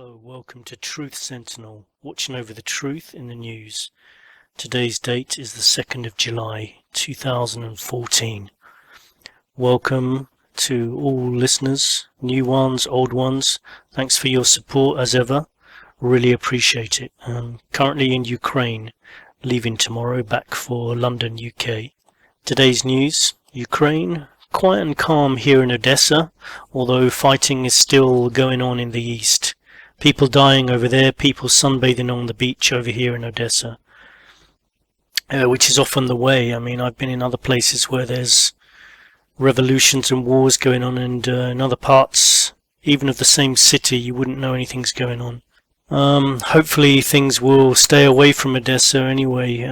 Hello, welcome to Truth Sentinel, watching over the truth in the news. Today's date is the 2nd of July 2014. Welcome to all listeners, new ones, old ones. Thanks for your support as ever. Really appreciate it. Currently in Ukraine, leaving tomorrow back for London, UK. Today's news, Ukraine. Quiet and calm here in Odessa, although fighting is still going on in the east. People dying over there, people sunbathing on the beach over here in Odessa, which is often the way. I mean, I've been in other places where there's revolutions and wars going on, and in other parts, even of the same city, you wouldn't know anything's going on. Hopefully things will stay away from Odessa anyway,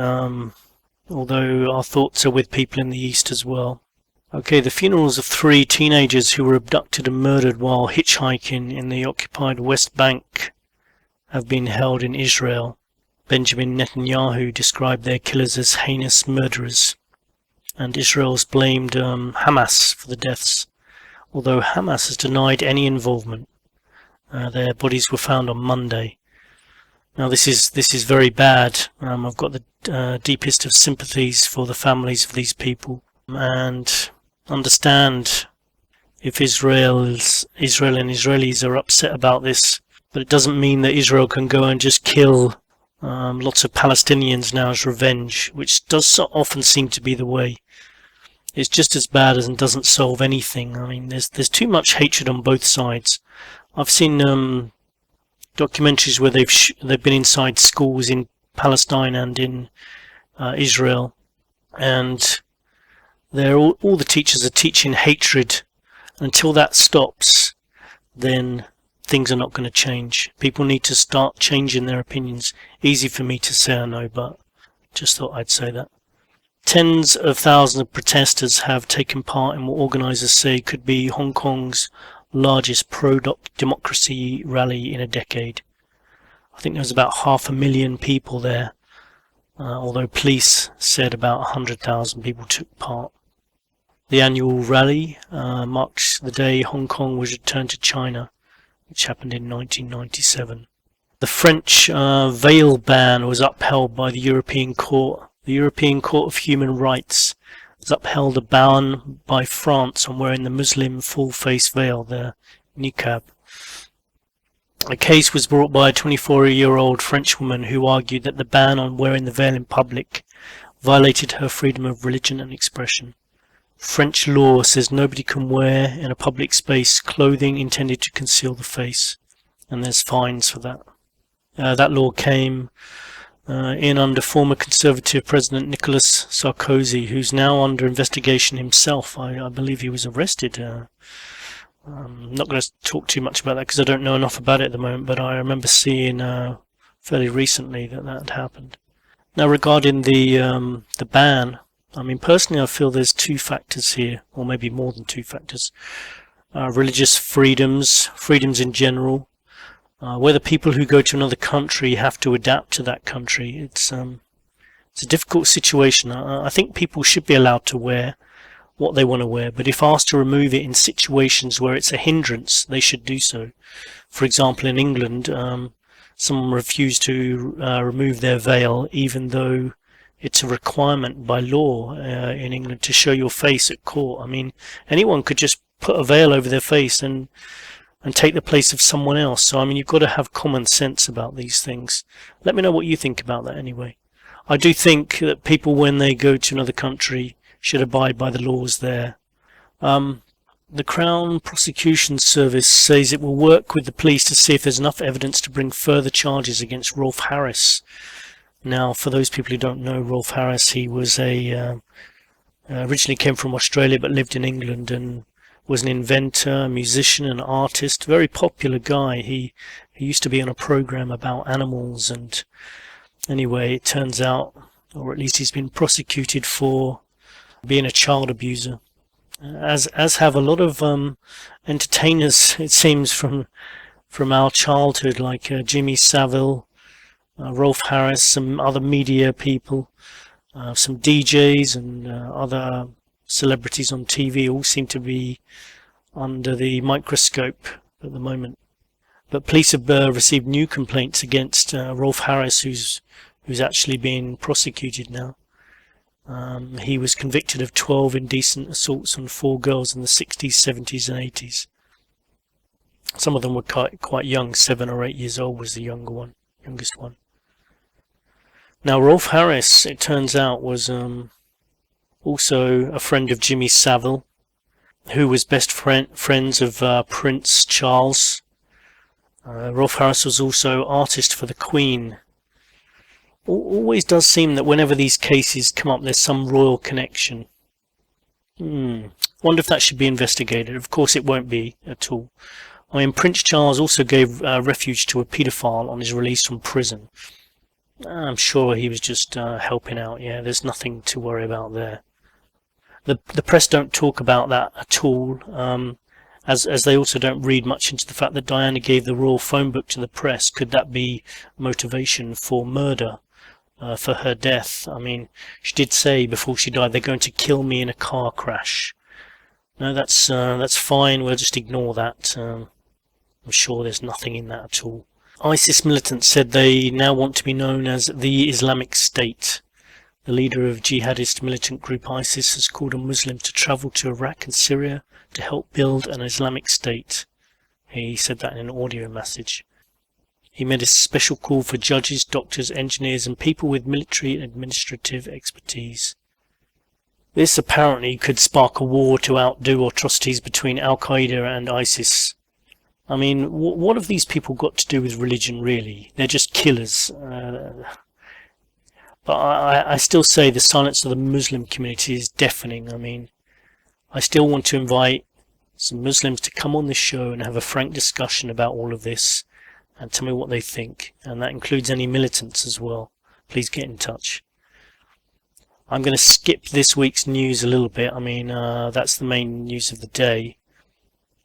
although our thoughts are with people in the east as well. Okay, the funerals of 3 teenagers who were abducted and murdered while hitchhiking in the occupied West Bank have been held in Israel. Benjamin Netanyahu described their killers as heinous murderers, and Israel's blamed Hamas for the deaths, although Hamas has denied any involvement. Their bodies were found on Monday. Now this is very bad. I've got the deepest of sympathies for the families of these people, and understand if Israel and Israelis are upset about this, but it doesn't mean that Israel can go and just kill lots of Palestinians now as revenge, which does so often seem to be the way. It's just as bad as and doesn't solve anything. I mean, there's too much hatred on both sides. I've seen documentaries where they've been inside schools in Palestine and in Israel, and all the teachers are teaching hatred. Until that stops, then things are not going to change. People need to start changing their opinions. Easy for me to say, I know, but just thought I'd say that. Tens of thousands of protesters have taken part in what organisers say could be Hong Kong's largest pro-democracy rally in a decade. I think there was about 500,000 people there, although police said about 100,000 people took part. The annual rally marks the day Hong Kong was returned to China, which happened in 1997. The French veil ban was upheld by the European Court. The European Court of Human Rights has upheld a ban by France on wearing the Muslim full-face veil, the niqab. A case was brought by a 24-year-old French woman who argued that the ban on wearing the veil in public violated her freedom of religion and expression. French law says nobody can wear in a public space clothing intended to conceal the face, and there's fines for that. That law came in under former Conservative President Nicolas Sarkozy, who's now under investigation himself. I believe he was arrested. I'm not going to talk too much about that because I don't know enough about it at the moment, but I remember seeing fairly recently that had happened. Now regarding the ban, I mean, personally, I feel there's 2 factors here, or maybe more than 2 factors. Religious freedoms in general, whether people who go to another country have to adapt to that country. It's a difficult situation. I think people should be allowed to wear what they want to wear, but if asked to remove it in situations where it's a hindrance, they should do so. For example, in England, someone refused to remove their veil, even though it's a requirement by law in England to show your face at court. I mean, anyone could just put a veil over their face and take the place of someone else. So, I mean, you've got to have common sense about these things. Let me know what you think about that anyway. I do think that people, when they go to another country, should abide by the laws there. The Crown Prosecution Service says it will work with the police to see if there's enough evidence to bring further charges against Rolf Harris. Now, for those people who don't know Rolf Harris, he was originally came from Australia but lived in England and was an inventor, a musician, an artist, very popular guy. He used to be on a program about animals, and anyway, it turns out, or at least he's been prosecuted for being a child abuser, as have a lot of entertainers, it seems, from our childhood, like Jimmy Savile, Rolf Harris, some other media people, some DJs and other celebrities on TV all seem to be under the microscope at the moment. But police have received new complaints against Rolf Harris, who's actually being prosecuted now. He was convicted of 12 indecent assaults on 4 girls in the 60s, 70s and 80s. Some of them were quite young, 7 or 8 years old was the youngest one. Now Rolf Harris, it turns out, was also a friend of Jimmy Savile, who was best friends of Prince Charles. Rolf Harris was also artist for the Queen. Always does seem that whenever these cases come up, there's some royal connection. Wonder if that should be investigated. Of course it won't be at all. I mean, Prince Charles also gave refuge to a paedophile on his release from prison. I'm sure he was just helping out. Yeah, there's nothing to worry about there. The press don't talk about that at all, as they also don't read much into the fact that Diana gave the royal phone book to the press. Could that be motivation for murder, for her death? I mean, she did say before she died, they're going to kill me in a car crash. No, that's fine. We'll just ignore that. I'm sure there's nothing in that at all. ISIS militants said they now want to be known as the Islamic State. The leader of jihadist militant group ISIS has called on Muslims to travel to Iraq and Syria to help build an Islamic State. He said that in an audio message. He made a special call for judges, doctors, engineers and people with military and administrative expertise. This apparently could spark a war to outdo atrocities between Al-Qaeda and ISIS. I mean, what have these people got to do with religion, really? They're just killers. But I still say the silence of the Muslim community is deafening. I mean, I still want to invite some Muslims to come on this show and have a frank discussion about all of this and tell me what they think. And that includes any militants as well. Please get in touch. I'm going to skip this week's news a little bit. I mean, that's the main news of the day.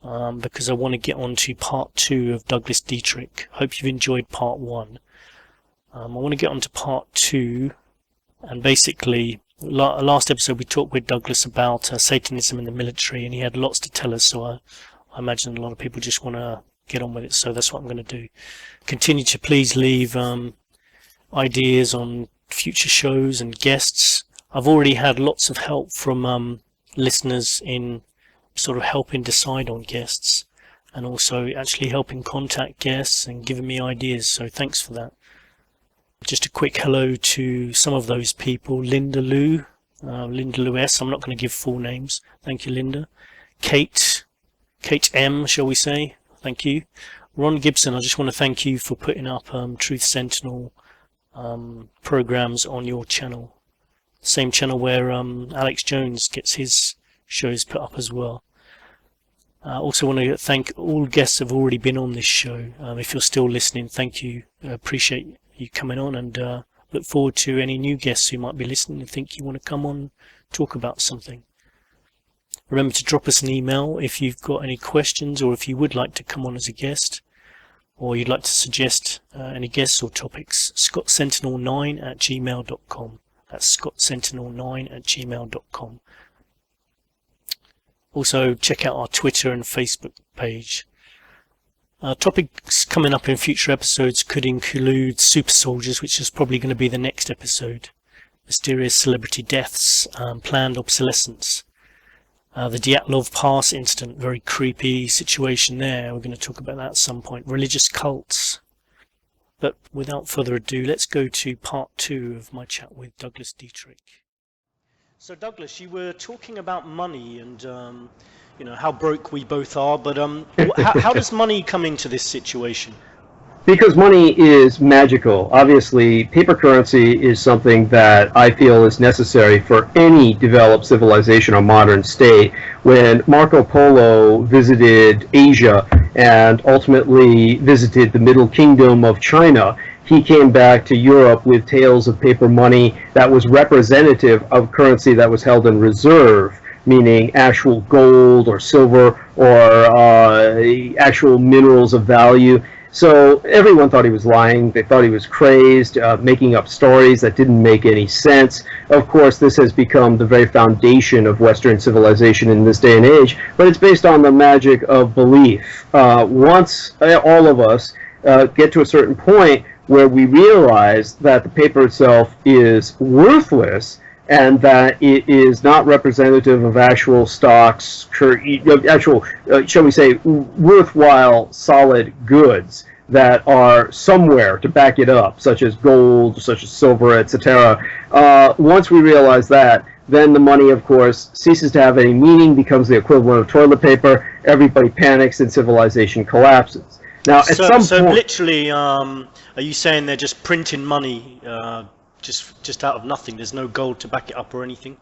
Because I want to get on to part 2 of Douglas Dietrich. Hope you've enjoyed part 1. I want to get on to part 2, and basically last episode we talked with Douglas about Satanism in the military, and he had lots to tell us, so I imagine a lot of people just want to get on with it, so that's what I'm going to do. Continue to please leave ideas on future shows and guests. I've already had lots of help from listeners in sort of helping decide on guests, and also actually helping contact guests and giving me ideas, so thanks for that. Just a quick hello to some of those people. Linda Lou S. I'm not going to give full names. Thank you, Linda. Kate M, shall we say. Thank you. Ron Gibson, I just want to thank you for putting up Truth Sentinel programs on your channel. Same channel where Alex Jones gets his shows put up as well. I also want to thank all guests who have already been on this show. If you're still listening, thank you. Appreciate you coming on, and look forward to any new guests who might be listening and think you want to come on, talk about something. Remember to drop us an email if you've got any questions, or if you would like to come on as a guest, or you'd like to suggest any guests or topics. scottsentinel9@gmail.com. That's scottsentinel9@gmail.com. Also check out our Twitter and Facebook page. Topics coming up in future episodes could include super soldiers, which is probably going to be the next episode, mysterious celebrity deaths, planned obsolescence, the Dyatlov Pass incident, very creepy situation there. We're going to talk about that at some point. Religious cults. But without further ado, let's go to part 2 of my chat with Douglas Dietrich. So Douglas, you were talking about money and you know how broke we both are, but how does money come into this situation? Because money is magical. Obviously, paper currency is something that I feel is necessary for any developed civilization or modern state. When Marco Polo visited Asia and ultimately visited the Middle Kingdom of China, he came back to Europe with tales of paper money that was representative of currency that was held in reserve, meaning actual gold or silver or actual minerals of value. So everyone thought he was lying. They thought he was crazed, making up stories that didn't make any sense. Of course, this has become the very foundation of Western civilization in this day and age, but it's based on the magic of belief. Once all of us get to a certain point where we realize that the paper itself is worthless, and that it is not representative of actual stocks, actual, shall we say, worthwhile, solid goods that are somewhere to back it up, such as gold, such as silver, etc. Once we realize that, then the money, of course, ceases to have any meaning, becomes the equivalent of toilet paper, everybody panics, and civilization collapses. Now, at some point... So literally, are you saying they're just printing money just out of nothing? There's no gold to back it up or anything?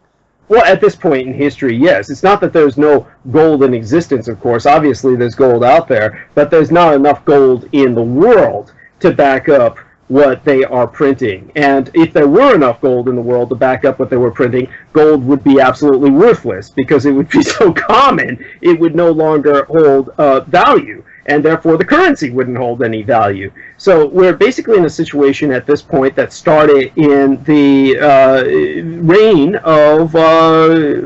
Well, at this point in history, yes. It's not that there's no gold in existence, of course. Obviously, there's gold out there, but there's not enough gold in the world to back up what they are printing. And if there were enough gold in the world to back up what they were printing, gold would be absolutely worthless because it would be so common, it would no longer hold value. And therefore the currency wouldn't hold any value. So we're basically in a situation at this point that started in the reign of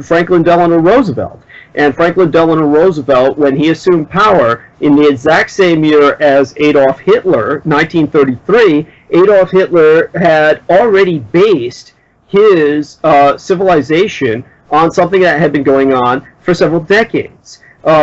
Franklin Delano Roosevelt. And Franklin Delano Roosevelt, when he assumed power in the exact same year as Adolf Hitler, 1933, Adolf Hitler had already based his civilization on something that had been going on for several decades.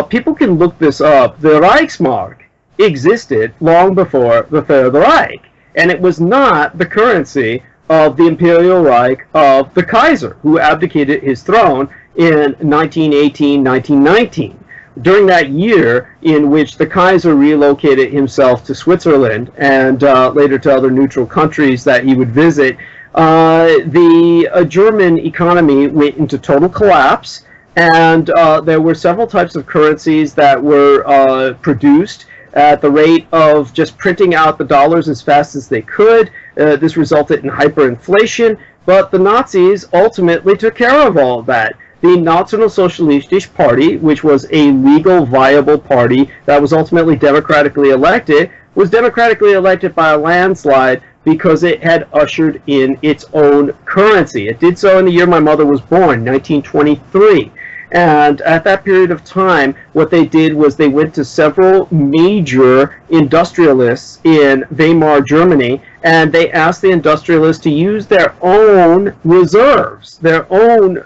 People can look this up. The Reichsmark existed long before the Third Reich, and it was not the currency of the Imperial Reich of the Kaiser, who abdicated his throne in 1918-1919. During that year in which the Kaiser relocated himself to Switzerland and later to other neutral countries that he would visit, the German economy went into total collapse. And there were several types of currencies that were produced at the rate of just printing out the dollars as fast as they could. This resulted in hyperinflation, but the Nazis ultimately took care of all of that. The Nationalsozialistische Party, which was a legal, viable party that was ultimately democratically elected, was democratically elected by a landslide because it had ushered in its own currency. It did so in the year my mother was born, 1923. And at that period of time, what they did was they went to several major industrialists in Weimar, Germany, and they asked the industrialists to use their own reserves, their own,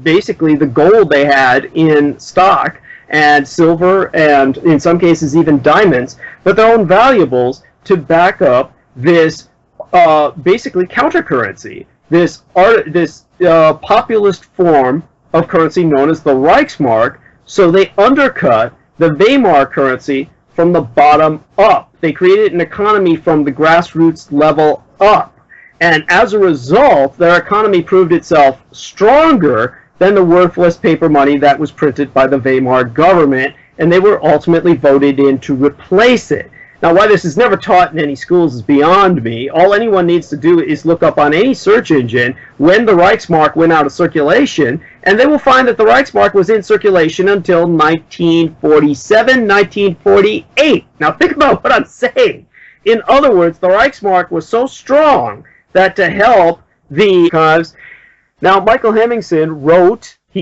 basically the gold they had in stock, and silver, and in some cases even diamonds, but their own valuables to back up this basically counter-currency, this populist form of currency known as the Reichsmark. So they undercut the Weimar currency from the bottom up. They created an economy from the grassroots level up. And as a result, their economy proved itself stronger than the worthless paper money that was printed by the Weimar government, and they were ultimately voted in to replace it. Now, why this is never taught in any schools is beyond me. All anyone needs to do is look up on any search engine when the Reichsmark went out of circulation, and they will find that the Reichsmark was in circulation until 1947, 1948. Now, think about what I'm saying. In other words, the Reichsmark was so strong that to help the archives. Now, Michael Hemmingsen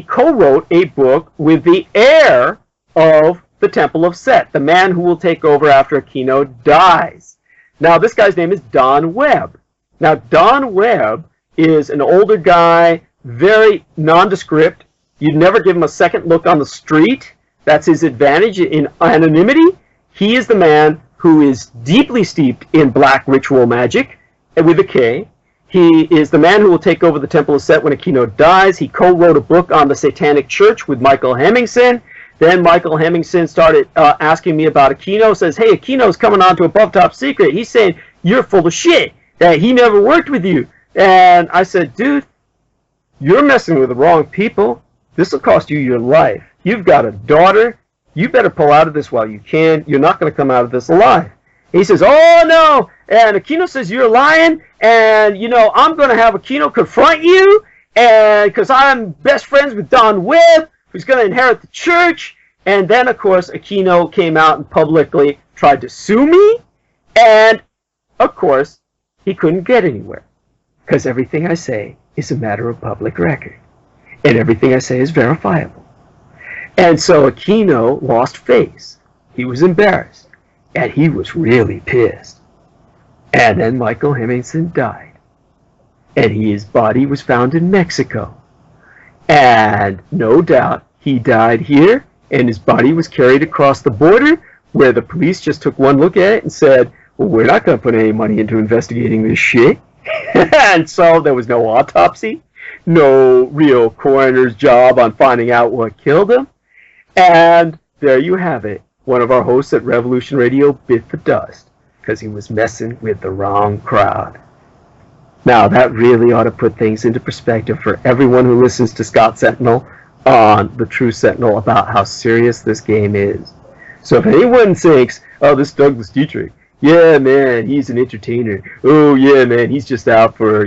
co-wrote a book with the heir of the Temple of Set, the man who will take over after Aquino dies. Now, this guy's name is Don Webb. Now, Don Webb is an older guy, very nondescript. You'd never give him a second look on the street. That's his advantage in anonymity. He is the man who is deeply steeped in black ritual magic, with a K. He is the man who will take over the Temple of Set when Aquino dies. He co-wrote a book on the Satanic Church with Michael Hemmingsen. Then Michael Hemmingsen started asking me about Aquino. Says, hey, Aquino's coming on to Above Top Secret. He's saying you're full of shit, that he never worked with you. And I said, dude, you're messing with the wrong people. This will cost you your life. You've got a daughter. You better pull out of this while you can. You're not going to come out of this alive. He says, oh, no. And Aquino says, you're lying. And, you know, I'm going to have Aquino confront you. And because I'm best friends with Don Webb, who's going to inherit the church. And then, of course, Aquino came out and publicly tried to sue me. And, of course, he couldn't get anywhere. Because everything I say is a matter of public record. And everything I say is verifiable. And so Aquino lost face. He was embarrassed. And he was really pissed. And then Michael Hemmingson died. And his body was found in Mexico. And no doubt he died here, and his body was carried across the border, where the police just took one look at it and said, well, we're not going to put any money into investigating this shit. And so there was no autopsy, no real coroner's job on finding out what killed him. And there you have it. One of our hosts at Revolution Radio bit the dust because he was messing with the wrong crowd. Now, that really ought to put things into perspective for everyone who listens to Scott Sentinel on the True Sentinel about how serious this game is. So if anyone thinks, oh, this Douglas Dietrich, yeah, man, he's an entertainer. Oh, yeah, man, he's just out for,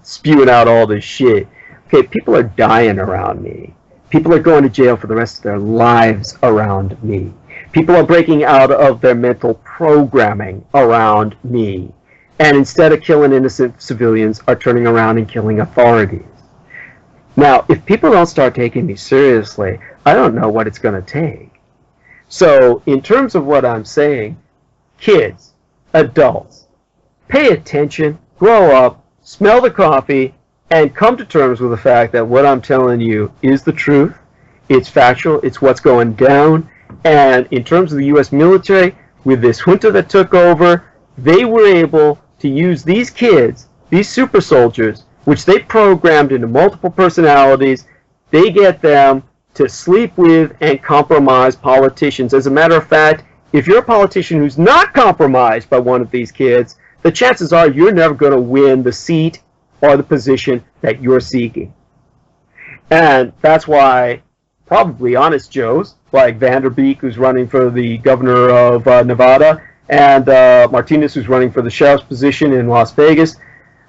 spewing out all this shit. Okay, people are dying around me. People are going to jail for the rest of their lives around me. People are breaking out of their mental programming around me. And instead of killing innocent civilians, are turning around and killing authorities. Now, if people don't start taking me seriously, I don't know what it's going to take. So, in terms of what I'm saying, kids, adults, pay attention, grow up, smell the coffee, and come to terms with the fact that what I'm telling you is the truth. It's factual. It's what's going down. And in terms of the U.S. military, with this junta that took over, they were able to use these kids, these super soldiers, which they programmed into multiple personalities. They get them to sleep with and compromise politicians. As a matter of fact, if you're a politician who's not compromised by one of these kids, the chances are you're never going to win the seat or the position that you're seeking. And that's why probably honest Joes, like Vanderbeek, who's running for the governor of Nevada, and Martinez, who's running for the sheriff's position in Las Vegas,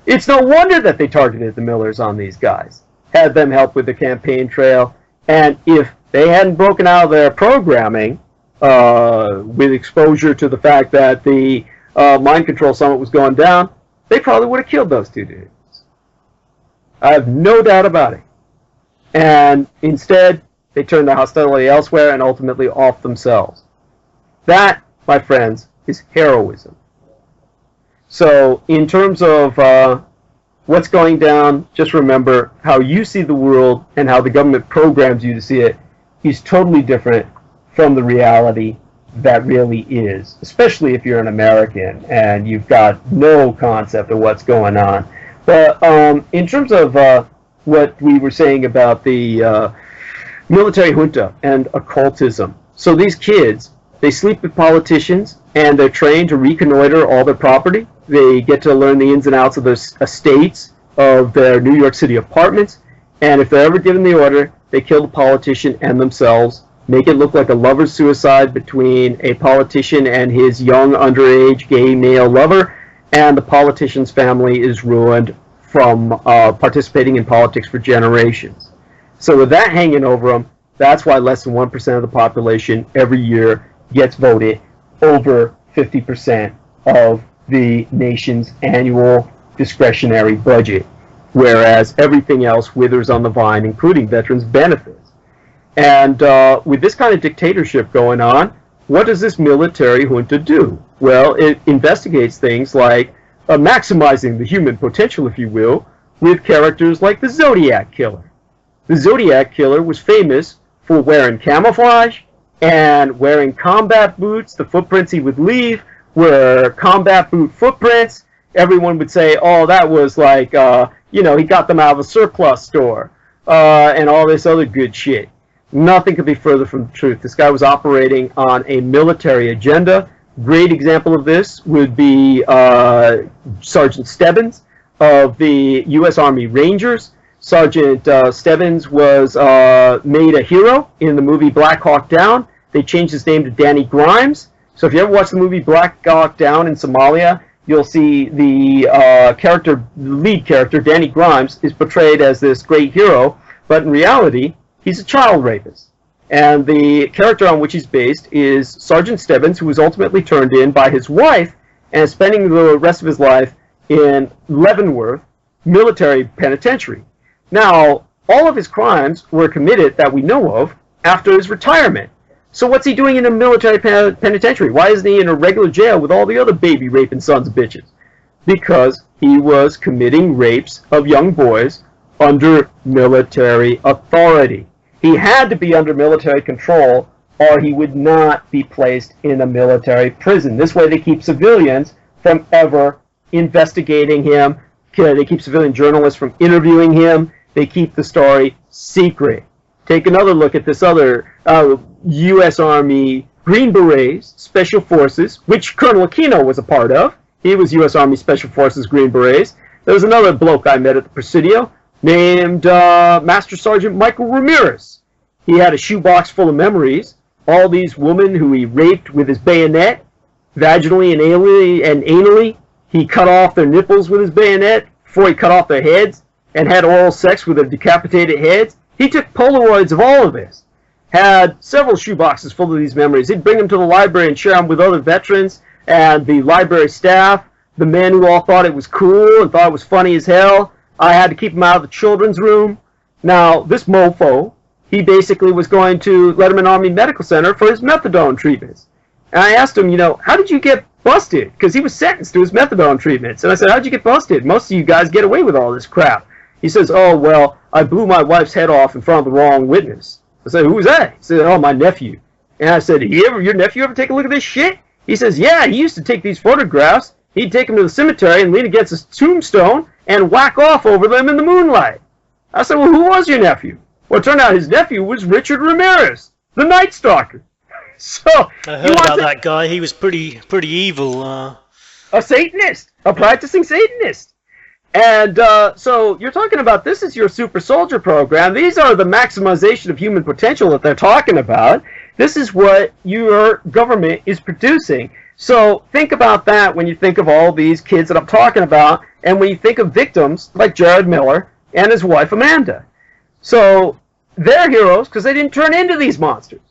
it's no wonder that they targeted the Millers on these guys, had them help with the campaign trail, and if they hadn't broken out of their programming with exposure to the fact that the mind control summit was going down, they probably would have killed those two dudes. I have no doubt about it. And instead, they turned their hostility elsewhere and ultimately off themselves. That, my friends, is heroism. So, in terms of what's going down, just remember how you see the world and how the government programs you to see it is totally different from the reality that really is, especially if you're an American and you've got no concept of what's going on. But in terms of what we were saying about the military junta and occultism, so these kids, they sleep with politicians and they're trained to reconnoiter all their property. They get to learn the ins and outs of their estates, of their New York City apartments, and if they're ever given the order, they kill the politician and themselves, make it look like a lover's suicide between a politician and his young underage gay male lover, and the politician's family is ruined from participating in politics for generations. So with that hanging over them, that's why less than 1% of the population every year gets voted over 50% of the nation's annual discretionary budget, whereas everything else withers on the vine, including veterans' benefits. And with this kind of dictatorship going on, what does this military junta do? Well, it investigates things like maximizing the human potential, if you will, with characters like the Zodiac Killer. The Zodiac Killer was famous for wearing camouflage and wearing combat boots. The footprints he would leave were combat boot footprints. Everyone would say, oh, that was like, he got them out of a surplus store and all this other good shit. Nothing could be further from the truth. This guy was operating on a military agenda. Great example of this would be Sergeant Stebbins of the U.S. Army Rangers. Sergeant Stebbins was made a hero in the movie Black Hawk Down. They changed his name to Danny Grimes. So if you ever watch the movie Black Hawk Down in Somalia, you'll see the lead character, Danny Grimes, is portrayed as this great hero, but in reality, he's a child rapist. And the character on which he's based is Sergeant Stebbins, who was ultimately turned in by his wife and is spending the rest of his life in Leavenworth Military Penitentiary. Now, all of his crimes were committed that we know of after his retirement. So what's he doing in a military penitentiary? Why isn't he in a regular jail with all the other baby raping sons of bitches? Because he was committing rapes of young boys under military authority. He had to be under military control or he would not be placed in a military prison. This way they keep civilians from ever investigating him. They keep civilian journalists from interviewing him. They keep the story secret. Take another look at this other U.S. Army Green Berets, Special Forces, which Colonel Aquino was a part of. He was U.S. Army Special Forces Green Berets. There was another bloke I met at the Presidio named Master Sergeant Michael Ramirez. He had a shoebox full of memories. All these women who he raped with his bayonet, vaginally and anally. He cut off their nipples with his bayonet before he cut off their heads and had oral sex with their decapitated heads. He took Polaroids of all of this. Had several shoeboxes full of these memories. He'd bring them to the library and share them with other veterans and the library staff, the men who all thought it was cool and thought it was funny as hell. I had to keep him out of the children's room. Now, this mofo, he basically was going to Letterman Army Medical Center for his methadone treatments. And I asked him, how did you get busted? Because he was sentenced to his methadone treatments. And I said, how'd you get busted? Most of you guys get away with all this crap. He says, oh, well, I blew my wife's head off in front of the wrong witness. I said, who was that? He said, oh, my nephew. And I said, your nephew ever take a look at this shit? He says, yeah, he used to take these photographs. He'd take them to the cemetery and lean against his tombstone and whack off over them in the moonlight. I said, well, who was your nephew? Well, it turned out his nephew was Richard Ramirez, the Night Stalker. So I heard about that guy. He was pretty evil. A Satanist, a practicing Satanist. And so you're talking about this is your super soldier program. These are the maximization of human potential that they're talking about. This is what your government is producing. So think about that when you think of all these kids that I'm talking about, and when you think of victims like Jared Miller and his wife Amanda. So they're heroes because they didn't turn into these monsters.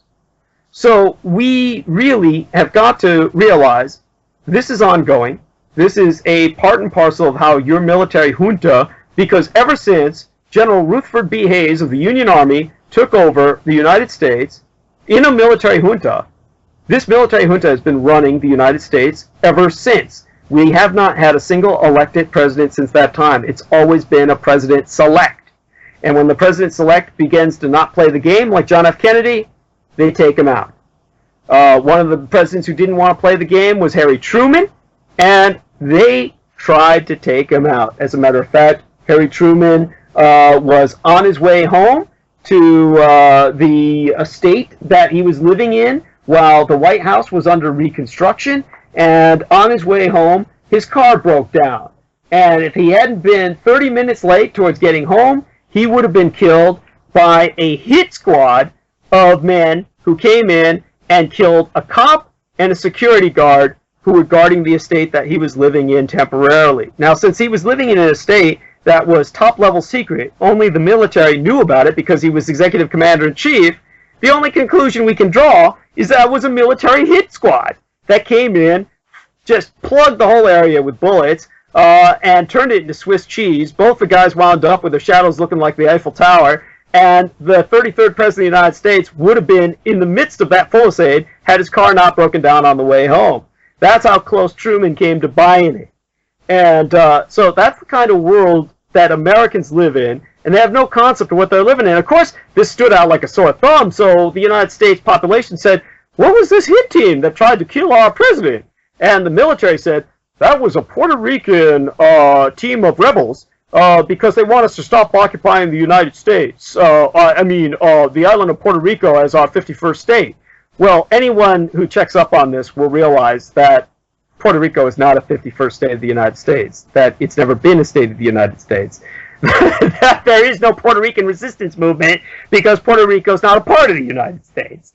So we really have got to realize this is ongoing. This is a part and parcel of how your military junta, because ever since General Rutherford B. Hayes of the Union Army took over the United States in a military junta, this military junta has been running the United States ever since. We have not had a single elected president since that time. It's always been a president-select. And when the president-select begins to not play the game, like John F. Kennedy, they take him out. One of the presidents who didn't want to play the game was Harry Truman, and they tried to take him out. As a matter of fact, Harry Truman was on his way home to the estate that he was living in while the White House was under reconstruction, and on his way home, his car broke down. And if he hadn't been 30 minutes late towards getting home, he would have been killed by a hit squad of men who came in and killed a cop and a security guard who were guarding the estate that he was living in temporarily. Now, since he was living in an estate that was top-level secret, only the military knew about it because he was executive commander-in-chief, the only conclusion we can draw is that it was a military hit squad that came in, just plugged the whole area with bullets, and turned it into Swiss cheese. Both the guys wound up with their shadows looking like the Eiffel Tower, and the 33rd President of the United States would have been in the midst of that fusillade had his car not broken down on the way home. That's how close Truman came to buying it. And so that's the kind of world that Americans live in, and they have no concept of what they're living in. Of course, this stood out like a sore thumb, so the United States population said, what was this hit team that tried to kill our president? And the military said, that was a Puerto Rican team of rebels because they want us to stop occupying the United States. The island of Puerto Rico as our 51st state. Well, anyone who checks up on this will realize that Puerto Rico is not a 51st state of the United States, that it's never been a state of the United States, that there is no Puerto Rican resistance movement because Puerto Rico is not a part of the United States.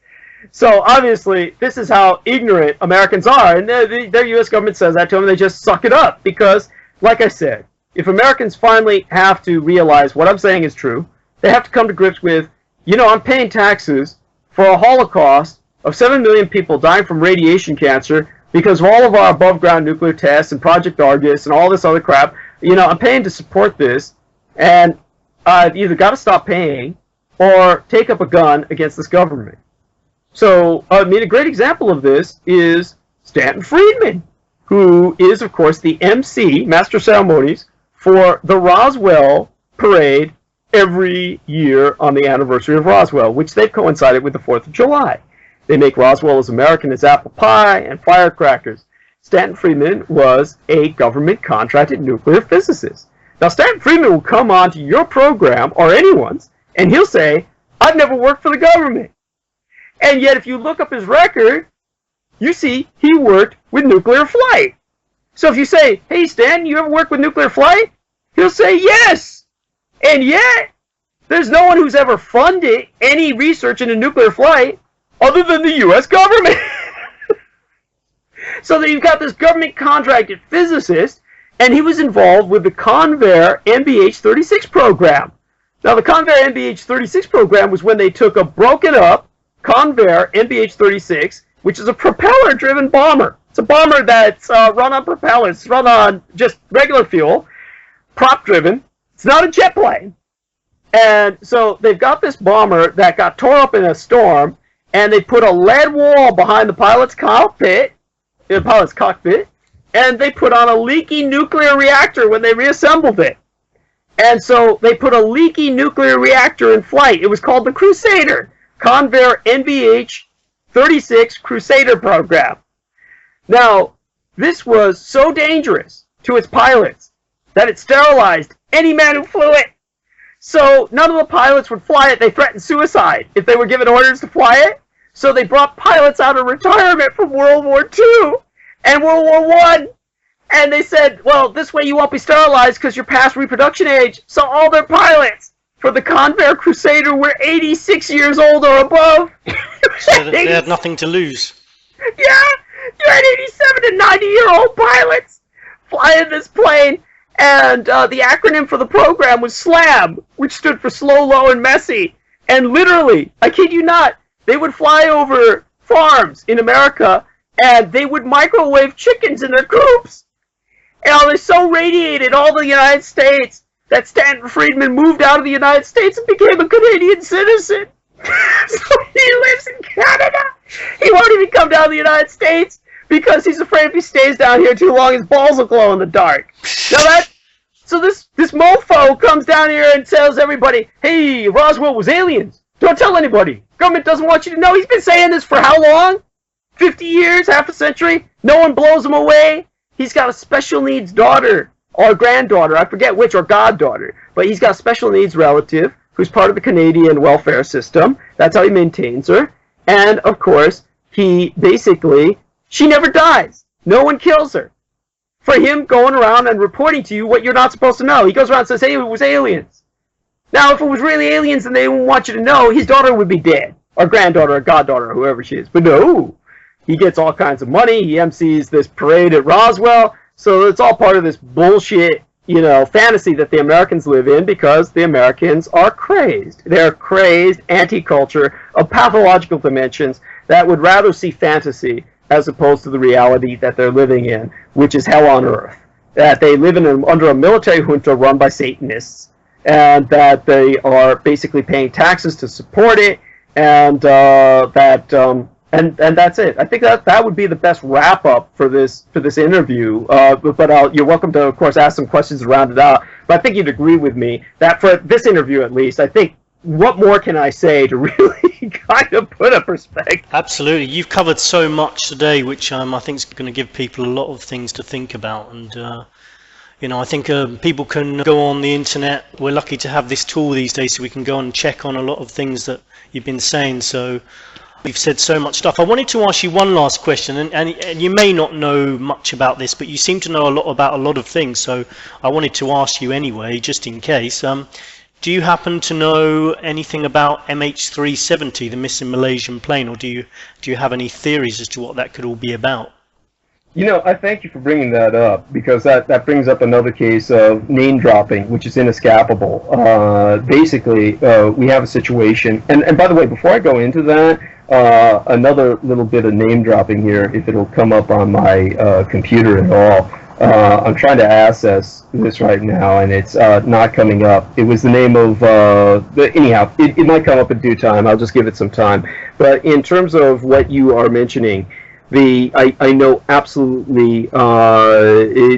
So obviously, this is how ignorant Americans are, and their U.S. government says that to them, they just suck it up because, like I said, if Americans finally have to realize what I'm saying is true, they have to come to grips with, I'm paying taxes for a Holocaust of 7 million people dying from radiation cancer because of all of our above-ground nuclear tests and Project Argus and all this other crap. You know, I'm paying to support this, and I've either got to stop paying or take up a gun against this government. So, I mean, a great example of this is Stanton Friedman, who is, of course, the MC, Master of Ceremonies, for the Roswell Parade every year on the anniversary of Roswell, which they've coincided with the 4th of July. They make Roswell as American as apple pie and firecrackers. Stanton Friedman was a government-contracted nuclear physicist. Now, Stanton Friedman will come onto your program, or anyone's, and he'll say, I've never worked for the government. And yet, if you look up his record, you see he worked with nuclear flight. So if you say, hey, Stan, you ever worked with nuclear flight? He'll say yes. And yet, there's no one who's ever funded any research into nuclear flight other than the U.S. government. So that you've got this government-contracted physicist, and he was involved with the Convair NBH-36 program. Now, the Convair NBH-36 program was when they took a broken-up Convair NBH-36, which is a propeller-driven bomber. It's a bomber that's run on propellers. It's run on just regular fuel, prop-driven. It's not a jet plane. And so they've got this bomber that got tore up in a storm, and they put a lead wall behind the pilot's cockpit, and they put on a leaky nuclear reactor when they reassembled it. And so they put a leaky nuclear reactor in flight. It was called the Crusader, Convair NBH-36 Crusader program. Now, this was so dangerous to its pilots that it sterilized any man who flew it. So none of the pilots would fly it. They threatened suicide if they were given orders to fly it. So they brought pilots out of retirement from World War II and World War I. And they said, well, this way you won't be sterilized because you're past reproduction age. So all their pilots for the Convair Crusader were 86 years old or above. So they had nothing to lose. Yeah, you had 87 and 90-year-old pilots flying this plane. And the acronym for the program was SLAM, which stood for Slow, Low, and Messy. And literally, I kid you not, they would fly over farms in America, and they would microwave chickens in their coops. And they so radiated all the United States that Stanton Friedman moved out of the United States and became a Canadian citizen. So he lives in Canada. He won't even come down to the United States because he's afraid if he stays down here too long, his balls will glow in the dark. So this mofo comes down here and tells everybody, hey, Roswell was aliens. Don't tell anybody. Government doesn't want you to know. He's been saying this for how long? 50 years? Half a century? No one blows him away? He's got a special needs daughter or granddaughter. I forget which, or goddaughter. But he's got a special needs relative who's part of the Canadian welfare system. That's how he maintains her. And, of course, she never dies. No one kills her. For him going around and reporting to you what you're not supposed to know. He goes around and says, hey, it was aliens. Now, if it was really aliens and they didn't want you to know, his daughter would be dead. Or granddaughter, or goddaughter, or whoever she is. But no, he gets all kinds of money. He MCs this parade at Roswell. So it's all part of this bullshit, fantasy that the Americans live in because the Americans are crazed. They're crazed anti-culture of pathological dimensions that would rather see fantasy as opposed to the reality that they're living in, which is hell on earth. That they live under a military junta run by Satanists, and that they are basically paying taxes to support it, and that's it. I think that would be the best wrap up for this interview. But you're welcome to, of course, ask some questions to round it out. But I think you'd agree with me that for this interview, at least, I think what more can I say to really kind of put a perspective? Absolutely, you've covered so much today, which I think is going to give people a lot of things to think about, and. I think people can go on the internet. We're lucky to have this tool these days so we can go and check on a lot of things that you've been saying. So you've said so much stuff. I wanted to ask you one last question, and you may not know much about this, but you seem to know a lot about a lot of things. So I wanted to ask you anyway, just in case. Do you happen to know anything about MH370, the missing Malaysian plane, or do you have any theories as to what that could all be about? I thank you for bringing that up, because that brings up another case of name dropping, which is inescapable. Basically, we have a situation, and by the way, before I go into that, another little bit of name dropping here, if it'll come up on my computer at all. I'm trying to access this right now, and it's not coming up. It was the name of, anyhow, it might come up in due time. I'll just give it some time. But in terms of what you are mentioning, I know absolutely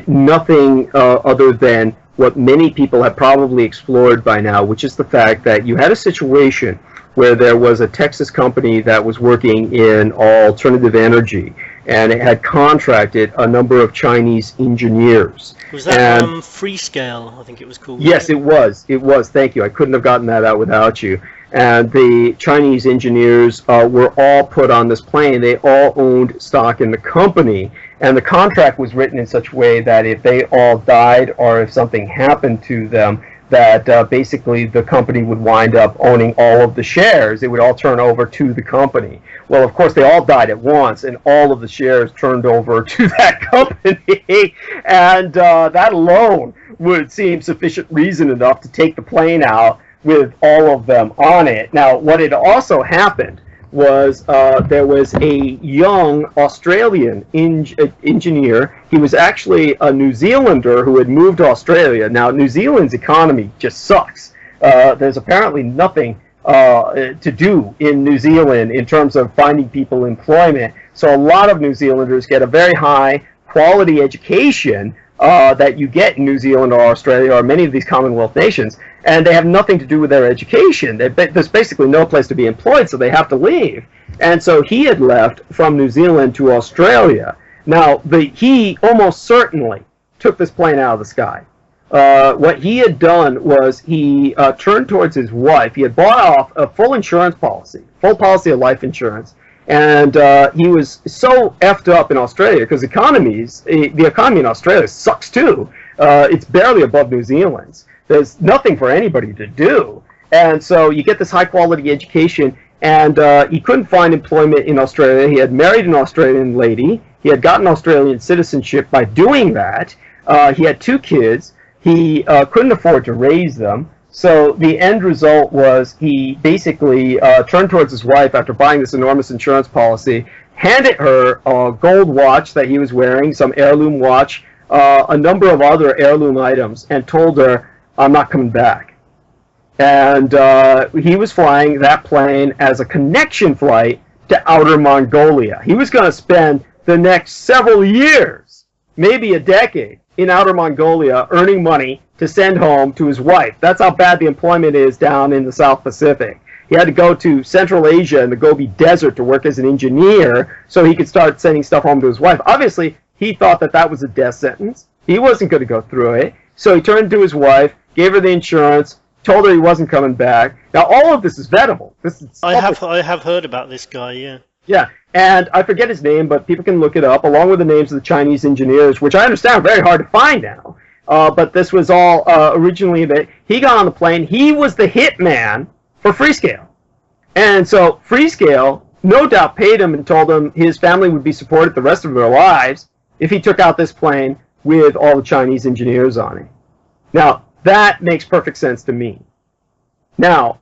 nothing other than what many people have probably explored by now, which is the fact that you had a situation where there was a Texas company that was working in alternative energy, and it had contracted a number of Chinese engineers. Was that Freescale, I think it was called? Yes, it was. It was. Thank you. I couldn't have gotten that out without you. And the Chinese engineers were all put on this plane. They all owned stock in the company. And the contract was written in such a way that if they all died or if something happened to them, that basically the company would wind up owning all of the shares. It would all turn over to the company. Well, of course, they all died at once, and all of the shares turned over to that company. And that alone would seem sufficient reason enough to take the plane out with all of them on it. Now, what had also happened was there was a young Australian engineer. He was actually a New Zealander who had moved to Australia. Now, New Zealand's economy just sucks. There's apparently nothing to do in New Zealand in terms of finding people employment. So a lot of New Zealanders get a very high quality education that you get in New Zealand or Australia or many of these Commonwealth nations, and they have nothing to do with their education. There's basically no place to be employed, so they have to leave. And so he had left from New Zealand to Australia. Now, he almost certainly took this plane out of the sky. What he had done was he turned towards his wife. He had bought off a full insurance policy, full policy of life insurance, and he was so effed up in Australia because the economy in Australia sucks too. It's barely above New Zealand's. There's nothing for anybody to do. And so you get this high-quality education, and he couldn't find employment in Australia. He had married an Australian lady. He had gotten Australian citizenship by doing that. He had 2 kids. He couldn't afford to raise them. So the end result was he basically turned towards his wife after buying this enormous insurance policy, handed her a gold watch that he was wearing, some heirloom watch, a number of other heirloom items, and told her, "I'm not coming back." And he was flying that plane as a connection flight to Outer Mongolia. He was going to spend the next several years, maybe a decade, in Outer Mongolia earning money to send home to his wife. That's how bad the employment is down in the South Pacific. He had to go to Central Asia and the Gobi Desert to work as an engineer so he could start sending stuff home to his wife. Obviously, he thought that was a death sentence. He wasn't going to go through it. So he turned to his wife, gave her the insurance, told her he wasn't coming back. Now, all of this is vettable. I have heard about this guy, yeah. Yeah, and I forget his name, but people can look it up, along with the names of the Chinese engineers, which I understand are very hard to find now. But this was all originally that he got on the plane. He was the hitman for Freescale. And so Freescale no doubt paid him and told him his family would be supported the rest of their lives if he took out this plane with all the Chinese engineers on it. Now, that makes perfect sense to me. Now,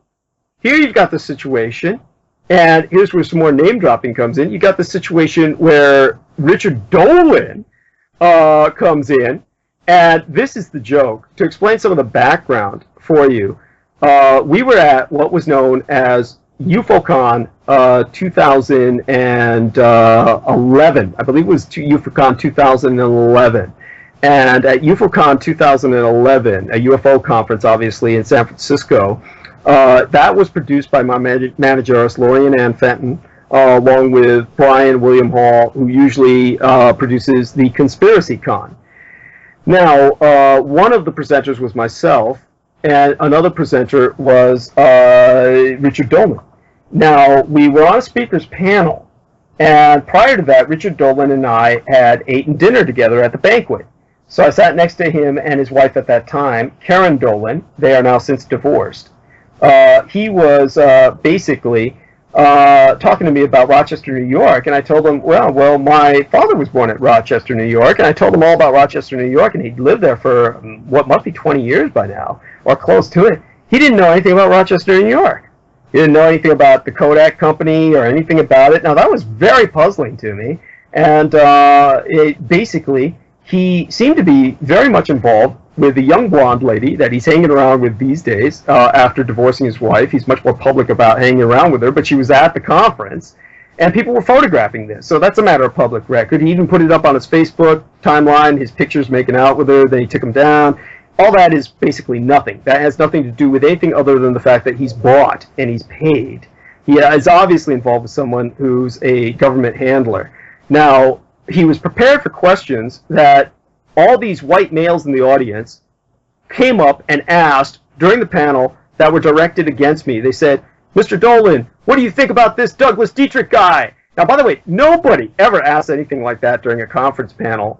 here you've got the situation, and here's where some more name dropping comes in. You got the situation where Richard Dolan comes in, and this is the joke. To explain some of the background for you, we were at what was known as UFOCon 2011. I believe it was UFOCon 2011. And at UFOCon 2011, a UFO conference, obviously, in San Francisco, that was produced by my manager, Lorian Ann Fenton, along with Brian William Hall, who usually produces the Conspiracy Con. Now, one of the presenters was myself, and another presenter was Richard Dolan. Now, we were on a speaker's panel, and prior to that, Richard Dolan and I had eaten dinner together at the banquet. So I sat next to him and his wife at that time, Karen Dolan. They are now since divorced. He was basically talking to me about Rochester, New York, and I told him, well, my father was born at Rochester, New York, and I told him all about Rochester, New York, and he'd lived there for what must be 20 years by now, or close to it. He didn't know anything about Rochester, New York. He didn't know anything about the Kodak company or anything about it. Now, that was very puzzling to me, and basically, he seemed to be very much involved with the young blonde lady that he's hanging around with these days after divorcing his wife. He's much more public about hanging around with her, but she was at the conference, and people were photographing this. So that's a matter of public record. He even put it up on his Facebook timeline, his pictures making out with her, then he took them down. All that is basically nothing. That has nothing to do with anything other than the fact that he's bought and he's paid. He is obviously involved with someone who's a government handler. Now, he was prepared for questions that all these white males in the audience came up and asked during the panel that were directed against me. They said, Mr. Dolan, what do you think about this Douglas Dietrich guy? Now, by the way, nobody ever asked anything like that during a conference panel,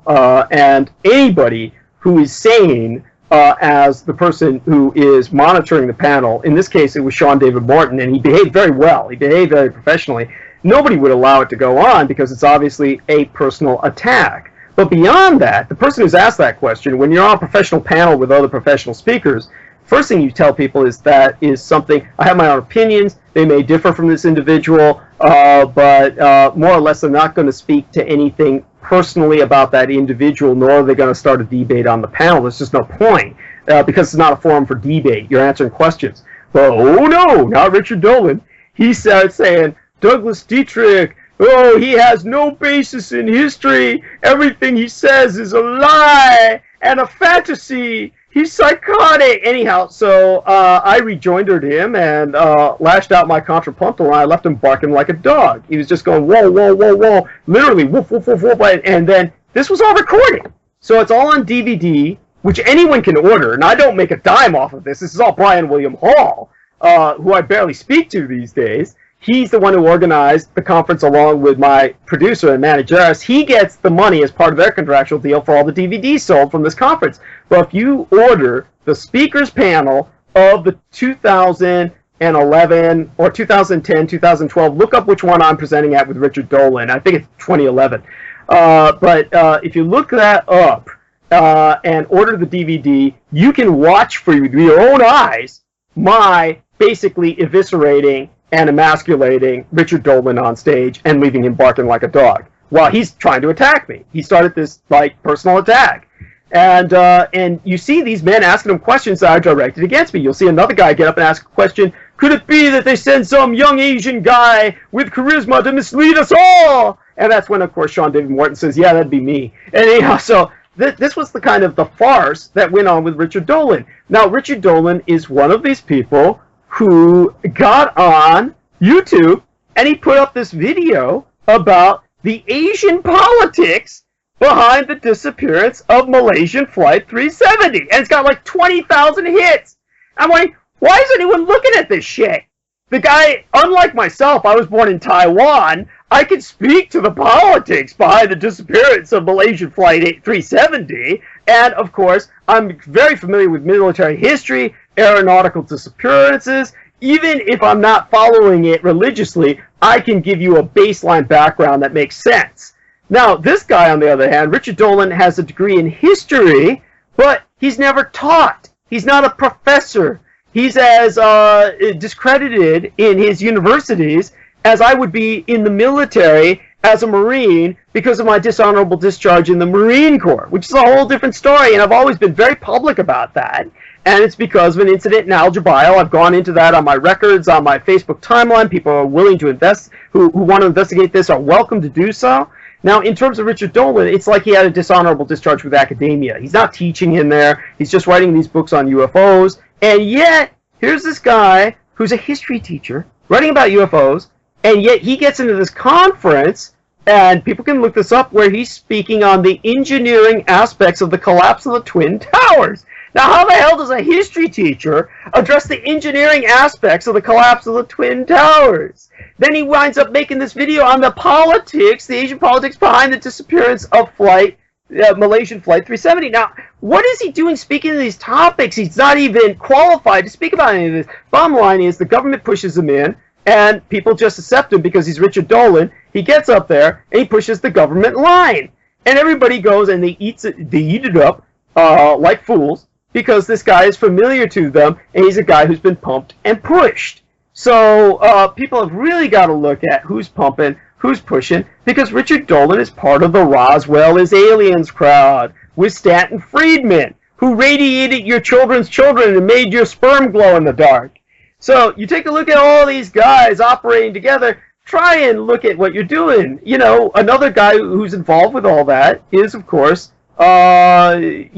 and anybody who is sane as the person who is monitoring the panel, in this case it was Sean David Morton, and he behaved very well, he behaved very professionally. Nobody would allow it to go on because it's obviously a personal attack. But beyond that, the person who's asked that question, when you're on a professional panel with other professional speakers, first thing you tell people is that is something, I have my own opinions, they may differ from this individual, but more or less they're not going to speak to anything personally about that individual, nor are they going to start a debate on the panel. There's just no point, because it's not a forum for debate. You're answering questions. But, oh no, not Richard Dolan. He starts saying, Douglas Dietrich, oh, he has no basis in history. Everything he says is a lie and a fantasy. He's psychotic. Anyhow, so I rejoindered him and lashed out my contrapuntal, and I left him barking like a dog. He was just going, whoa, whoa, whoa, whoa, literally, woof, woof, woof, woof. And then this was all recorded. So it's all on DVD, which anyone can order, and I don't make a dime off of this. This is all Brian William Hall, who I barely speak to these days. He's the one who organized the conference along with my producer and manager. He gets the money as part of their contractual deal for all the DVDs sold from this conference. But if you order the speakers panel of the 2011 or 2010, 2012, look up which one I'm presenting at with Richard Dolan. I think it's 2011. But if you look that up and order the DVD, you can watch for your own eyes my basically eviscerating and emasculating Richard Dolan on stage and leaving him barking like a dog while he's trying to attack me. He started this like personal attack, and you see these men asking him questions that are directed against me. You'll see another guy get up and ask a question: could it be that they send some young Asian guy with charisma to mislead us all? And that's when, of course, Sean David Morton says, yeah, that'd be me. And anyhow, so this was the kind of the farce that went on with Richard Dolan. Now, Richard Dolan is one of these people who got on YouTube and he put up this video about the Asian politics behind the disappearance of Malaysian Flight 370. And it's got like 20,000 hits. I'm like, why is anyone looking at this shit? The guy, unlike myself, I was born in Taiwan. I can speak to the politics behind the disappearance of Malaysian Flight 370. And, of course, I'm very familiar with military history, aeronautical disappearances. Even if I'm not following it religiously, I can give you a baseline background that makes sense. Now, this guy, on the other hand, Richard Dolan, has a degree in history, but he's never taught. He's not a professor. He's as discredited in his universities as I would be in the military as a Marine because of my dishonorable discharge in the Marine Corps, which is a whole different story, and I've always been very public about that. And it's because of an incident in Algebail. I've gone into that on my records, on my Facebook timeline. People are willing to invest, who want to investigate this are welcome to do so. Now, in terms of Richard Dolan, it's like he had a dishonorable discharge with academia. He's not teaching in there. He's just writing these books on UFOs. And yet, here's this guy who's a history teacher writing about UFOs, and yet he gets into this conference, and people can look this up, where he's speaking on the engineering aspects of the collapse of the Twin Towers. Now, how the hell does a history teacher address the engineering aspects of the collapse of the Twin Towers? Then he winds up making this video on the politics, the Asian politics behind the disappearance of Malaysian Flight 370. Now, what is he doing speaking of these topics? He's not even qualified to speak about any of this. Bottom line is the government pushes him in, And people just accept him because he's Richard Dolan. He gets up there and he pushes the government line. And everybody goes and they eat it up like fools because this guy is familiar to them and he's a guy who's been pumped and pushed. So people have really got to look at who's pumping, who's pushing, because Richard Dolan is part of the Roswell is aliens crowd with Stanton Friedman, who radiated your children's children and made your sperm glow in the dark. So you take a look at all these guys operating together, try and look at what you're doing. You know, another guy who's involved with all that is, of course, Bill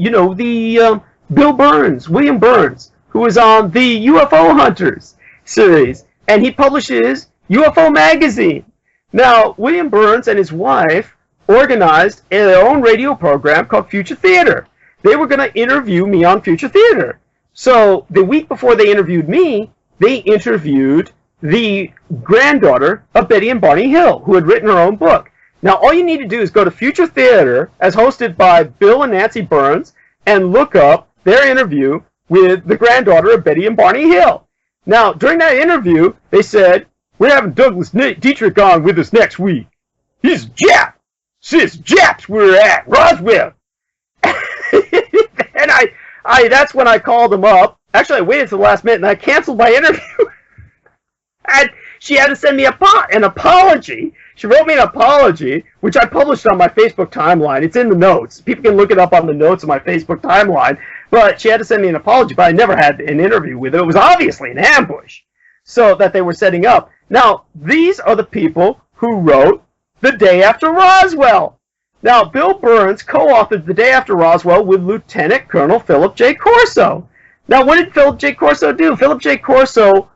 Burns, William Burns, who is on the UFO Hunters series, and he publishes UFO Magazine. Now, William Burns and his wife organized their own radio program called Future Theater. They were going to interview me on Future Theater. So the week before they interviewed me, they interviewed the granddaughter of Betty and Barney Hill, who had written her own book. Now, all you need to do is go to Future Theater, as hosted by Bill and Nancy Burns, and look up their interview with the granddaughter of Betty and Barney Hill. Now, during that interview, they said, "We're having Douglas Dietrich on with us next week. He's a Jap. Since Japs were at Roswell." And that's when I called him up. Actually, I waited to the last minute and I canceled my interview. And she had to send me an apology. She wrote me an apology, which I published on my Facebook timeline. It's in the notes. People can look it up on the notes of my Facebook timeline. But she had to send me an apology, but I never had an interview with her. It was obviously an ambush, so that they were setting up. Now, these are the people who wrote The Day After Roswell. Now, Bill Burns co-authored The Day After Roswell with Lieutenant Colonel Philip J. Corso. Now, what did Philip J. Corso do? Philip J. Corso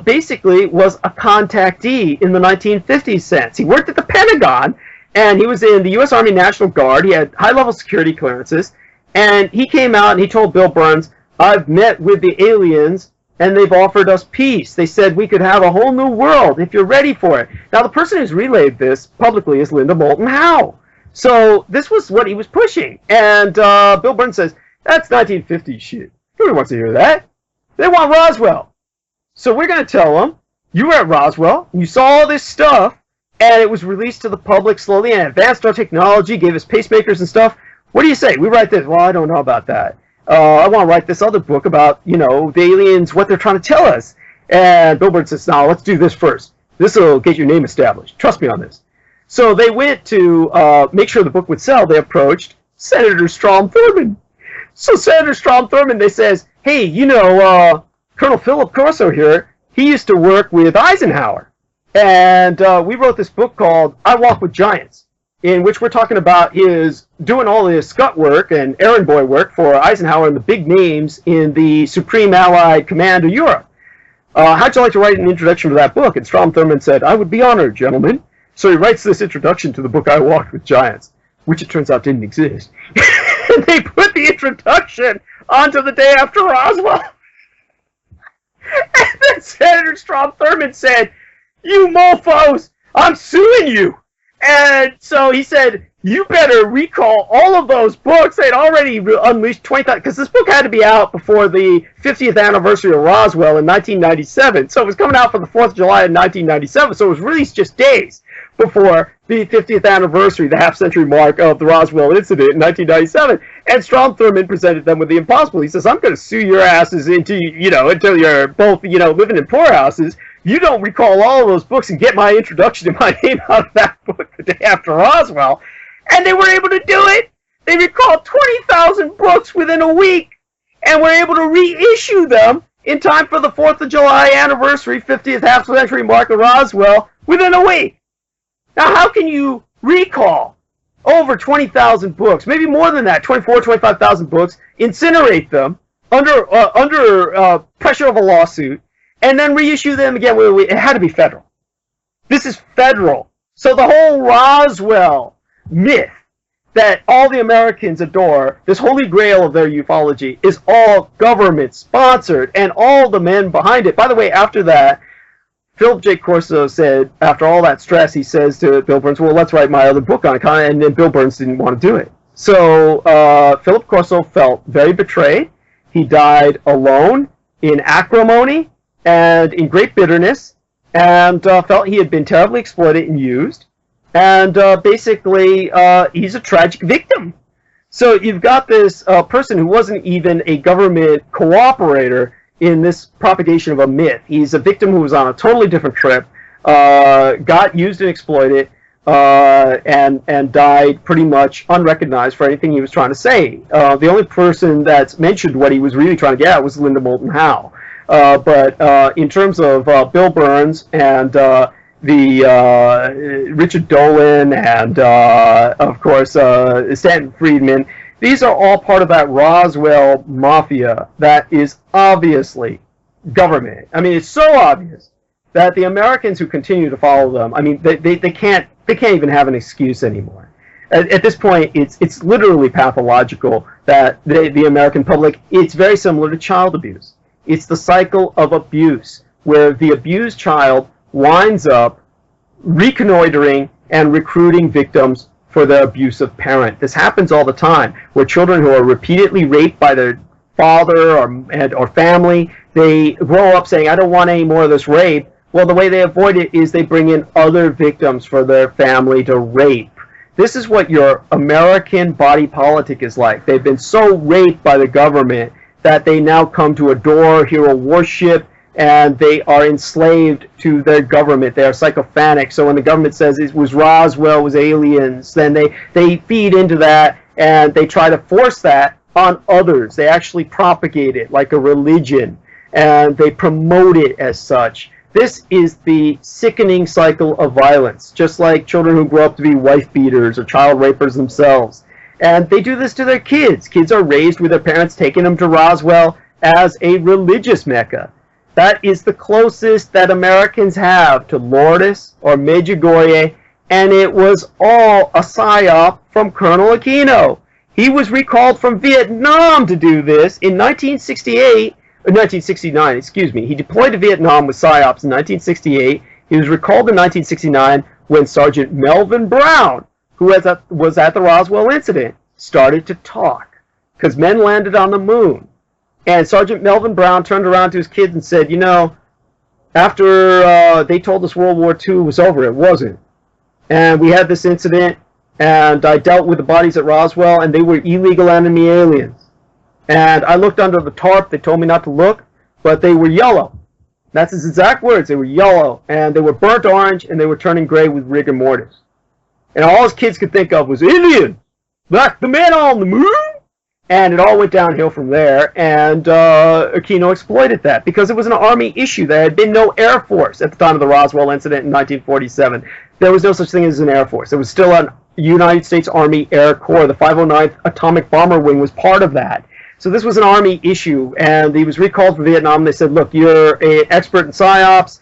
basically was a contactee in the 1950s sense. He worked at the Pentagon, and he was in the U.S. Army National Guard. He had high-level security clearances, and he came out and he told Bill Burns, "I've met with the aliens, and they've offered us peace. They said we could have a whole new world if you're ready for it." Now, the person who's relayed this publicly is Linda Moulton Howe. So this was what he was pushing. And Bill Burns says, "That's 1950s shit. Nobody wants to hear that. They want Roswell. So we're going to tell them, you were at Roswell, and you saw all this stuff, and it was released to the public slowly and advanced our technology, gave us pacemakers and stuff. What do you say? We write this." "Well, I don't know about that. I want to write this other book about, the aliens, what they're trying to tell us." And Bill Burns says, "No, let's do this first. This will get your name established. Trust me on this." So they went to make sure the book would sell. They approached Senator Strom Thurmond. So Senator Strom Thurmond, they says, "Hey, Colonel Philip Corso here, he used to work with Eisenhower. And we wrote this book called I Walk with Giants, in which we're talking about his doing all his scut work and errand boy work for Eisenhower and the big names in the Supreme Allied Command of Europe. How'd you like to write an introduction to that book?" And Strom Thurmond said, "I would be honored, gentlemen." So he writes this introduction to the book I Walked with Giants, which it turns out didn't exist. And they put the introduction onto The Day After Roswell. And then Senator Strom Thurmond said, "You mofos, I'm suing you." And so he said, "You better recall all of those books." They'd already unleashed 20,000, because this book had to be out before the 50th anniversary of Roswell in 1997. So it was coming out for the 4th of July in 1997. So it was released just days before the 50th anniversary, the half-century mark of the Roswell incident in 1997. And Strom Thurmond presented them with the impossible. He says, "I'm going to sue your asses until you're both, living in poorhouses. You don't recall all of those books and get my introduction and my name out of that book The Day After Roswell." And they were able to do it. They recalled 20,000 books within a week and were able to reissue them in time for the 4th of July anniversary, 50th half-century mark of Roswell within a week. Now, how can you recall over 20,000 books, maybe more than that, 25,000 books, incinerate them under pressure of a lawsuit, and then reissue them again? It had to be federal. This is federal. So the whole Roswell myth that all the Americans adore, this holy grail of their ufology, is all government-sponsored, and all the men behind it. By the way, after that, Philip J. Corso said, after all that stress, he says to Bill Burns, "Well, let's write my other book on it." And then Bill Burns didn't want to do it. So Philip Corso felt very betrayed. He died alone in acrimony and in great bitterness. and felt he had been terribly exploited and used. And basically, he's a tragic victim. So you've got this person who wasn't even a government cooperator in this propagation of a myth. He's a victim who was on a totally different trip, got used and exploited, and died pretty much unrecognized for anything he was trying to say. The only person that's mentioned what he was really trying to get at was Linda Moulton Howe. But in terms of Bill Burns and Richard Dolan and, of course, Stanton Friedman, these are all part of that Roswell mafia that is obviously government. I mean, it's so obvious that the Americans who continue to follow them, I mean, they can't even have an excuse anymore. At this point, it's literally pathological that the American public, it's very similar to child abuse. It's the cycle of abuse, where the abused child winds up reconnoitering and recruiting victims for the abusive parent. This happens all the time, where children who are repeatedly raped by their father or family, they grow up saying, I don't want any more of this rape. Well, the way they avoid it is they bring in other victims for their family to rape. This is what your American body politic is like. They've been so raped by the government that they now come to adore, hero worship, and they are enslaved to their government. They are psychophanic. So when the government says it was Roswell, it was aliens, then they feed into that, and they try to force that on others. They actually propagate it like a religion, and they promote it as such. This is the sickening cycle of violence, just like children who grow up to be wife beaters or child rapers themselves. And they do this to their kids. Kids are raised with their parents taking them to Roswell as a religious mecca. That is the closest that Americans have to Lourdes or Medjugorje, and it was all a psyop from Colonel Aquino. He was recalled from Vietnam to do this in 1969, excuse me. He deployed to Vietnam with psyops in 1968. He was recalled in 1969 when Sergeant Melvin Brown, who was at the Roswell incident, started to talk, because men landed on the moon. And Sergeant Melvin Brown turned around to his kids and said, you know, after they told us World War II was over, it wasn't. And we had this incident, and I dealt with the bodies at Roswell, and they were illegal enemy aliens. And I looked under the tarp. They told me not to look, but they were yellow. That's his exact words. They were yellow, and they were burnt orange, and they were turning gray with rigor mortis. And all his kids could think of was Indian, like the man on the moon. And it all went downhill from there, and Aquino exploited that because it was an Army issue. There had been no Air Force at the time of the Roswell incident in 1947. There was no such thing as an Air Force. There was still a United States Army Air Corps. The 509th Atomic Bomber Wing was part of that. So this was an Army issue, and he was recalled from Vietnam. They said, look, you're an expert in psyops.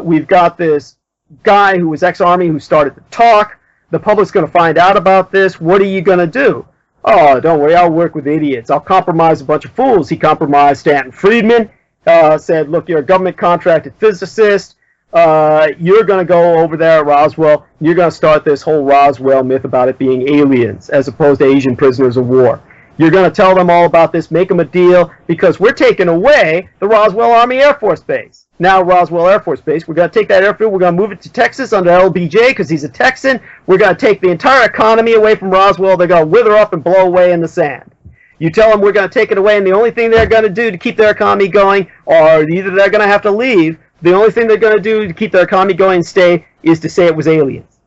We've got this guy who was ex-Army who started to talk. The public's going to find out about this. What are you going to do? Oh, don't worry, I'll work with idiots. I'll compromise a bunch of fools. He compromised Stanton Friedman, said, look, you're a government contracted physicist. You're going to go over there at Roswell. You're going to start this whole Roswell myth about it being aliens as opposed to Asian prisoners of war. You're going to tell them all about this, make them a deal, because we're taking away the Roswell Army Air Force Base. Now Roswell Air Force Base, we're going to take that airfield, we're going to move it to Texas under LBJ because he's a Texan. We're going to take the entire economy away from Roswell. They're going to wither up and blow away in the sand. You tell them we're going to take it away, and the only thing they're going to do to keep their economy going, or either they're going to have to leave, the only thing they're going to do to keep their economy going and stay is to say it was aliens.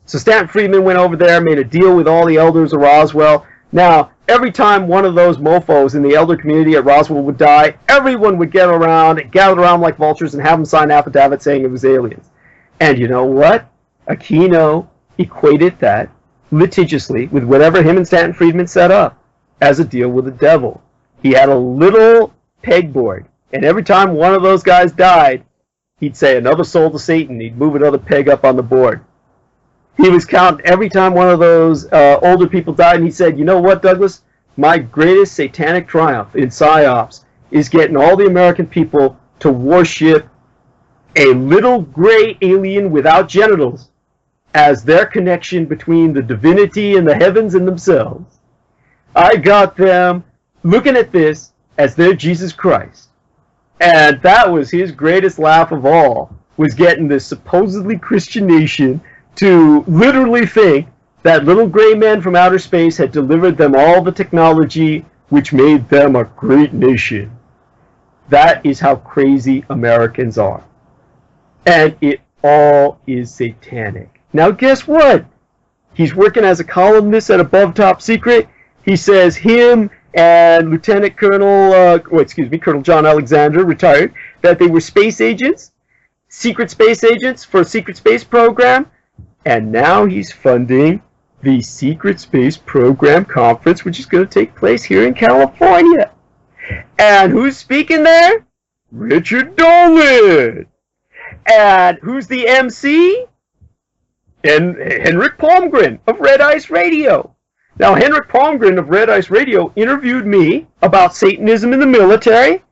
So Stanton Friedman went over there, made a deal with all the elders of Roswell. Now, every time one of those mofos in the elder community at Roswell would die, everyone would gather around like vultures and have them sign affidavits saying it was aliens. And you know what? Aquino equated that litigiously with whatever him and Stanton Friedman set up as a deal with the devil. He had a little pegboard, and every time one of those guys died, he'd say another soul to Satan. He'd move another peg up on the board. He was counting every time one of those older people died, and he said, you know what, Douglas? My greatest satanic triumph in PsyOps is getting all the American people to worship a little gray alien without genitals as their connection between the divinity and the heavens and themselves. I got them looking at this as their Jesus Christ. And that was his greatest laugh of all. was getting this supposedly Christian nation to literally think that little gray men from outer space had delivered them all the technology which made them a great nation. That is how crazy Americans are. And it all is satanic. Now guess what? He's working as a columnist at Above Top Secret. He says him and Lieutenant Colonel, Colonel John Alexander, retired, that they were space agents, secret space agents for a secret space program. And now he's funding the Secret Space Program Conference, which is going to take place here in California. And who's speaking there? Richard Dolan. And who's the MC? And Henrik Palmgren of Red Ice Radio. Now, Henrik Palmgren of Red Ice Radio interviewed me about Satanism in the military,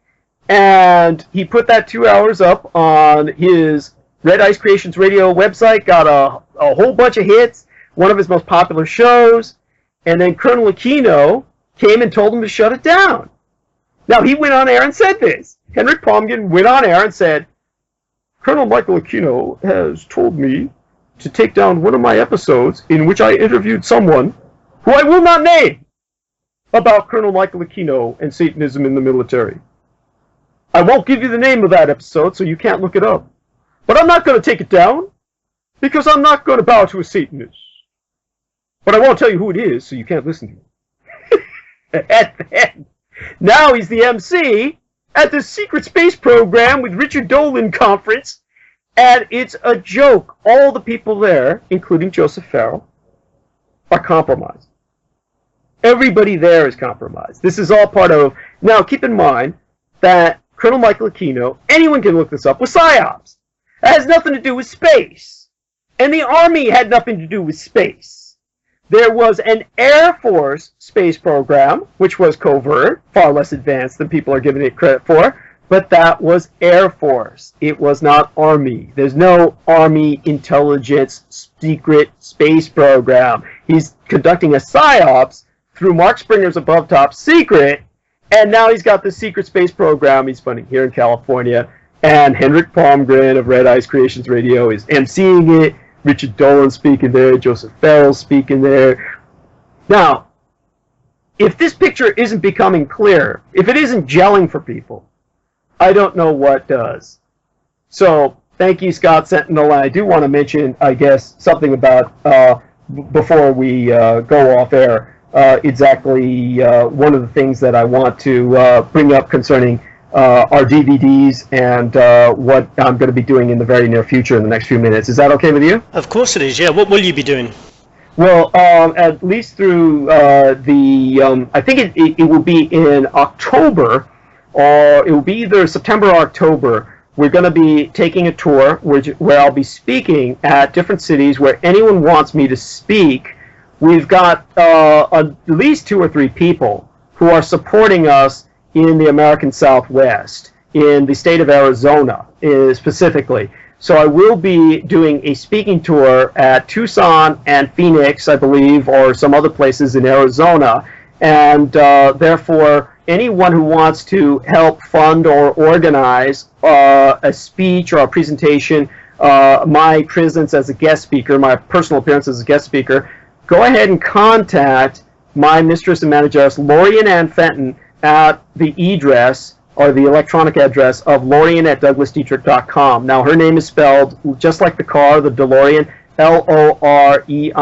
and he put that 2 hours up on his Red Ice Creations Radio website, got a whole bunch of hits, one of his most popular shows, and then Colonel Aquino came and told him to shut it down. Now, he went on air and said this. Henrik Palmgren went on air and said, Colonel Michael Aquino has told me to take down one of my episodes in which I interviewed someone who I will not name about Colonel Michael Aquino and Satanism in the military. I won't give you the name of that episode, so you can't look it up. But I'm not going to take it down, because I'm not going to bow to a Satanist. But I won't tell you who it is, so you can't listen to it. And then, now he's the MC at the Secret Space Program with Richard Dolan Conference, and it's a joke. All the people there, including Joseph Farrell, are compromised. Everybody there is compromised. This is all part of... Now, keep in mind that Colonel Michael Aquino, anyone can look this up, was PSYOPs. It has nothing to do with space. And the Army had nothing to do with space. There was an Air Force space program, which was covert, far less advanced than people are giving it credit for, but that was Air Force. It was not Army. There's no Army intelligence secret space program. He's conducting a PSYOPs through Mark Springer's Above Top Secret, and now he's got the secret space program he's funding here in California, and Henrik Palmgren of Red Ice Creations Radio is emceeing it. Richard Dolan speaking there, Joseph Farrell speaking there. Now, if this picture isn't becoming clear, if it isn't gelling for people, I don't know what does. So, thank you, Scott Sentinel. And I do want to mention, I guess, something about, before we go off air, exactly one of the things that I want to bring up concerning our DVDs and what I'm going to be doing in the very near future in the next few minutes. Is that okay with you? Of course it is, yeah. What will you be doing? Well, at least through I think it will be in October, or it will be either September or October. We're going to be taking a tour where I'll be speaking at different cities where anyone wants me to speak. We've got at least 2 or 3 people who are supporting us in the American Southwest, in the state of Arizona specifically. So I will be doing a speaking tour at Tucson and Phoenix, I believe, or some other places in Arizona. And therefore, anyone who wants to help fund or organize a speech or a presentation, my presence as a guest speaker, my personal appearance as a guest speaker, go ahead and contact my mistress and manageress, Lorian Ann Fenton, at the address, or the electronic address of Lorian@DouglasDietrich.com. Now, her name is spelled just like the car, the DeLorean, L-O-R-I-E-N,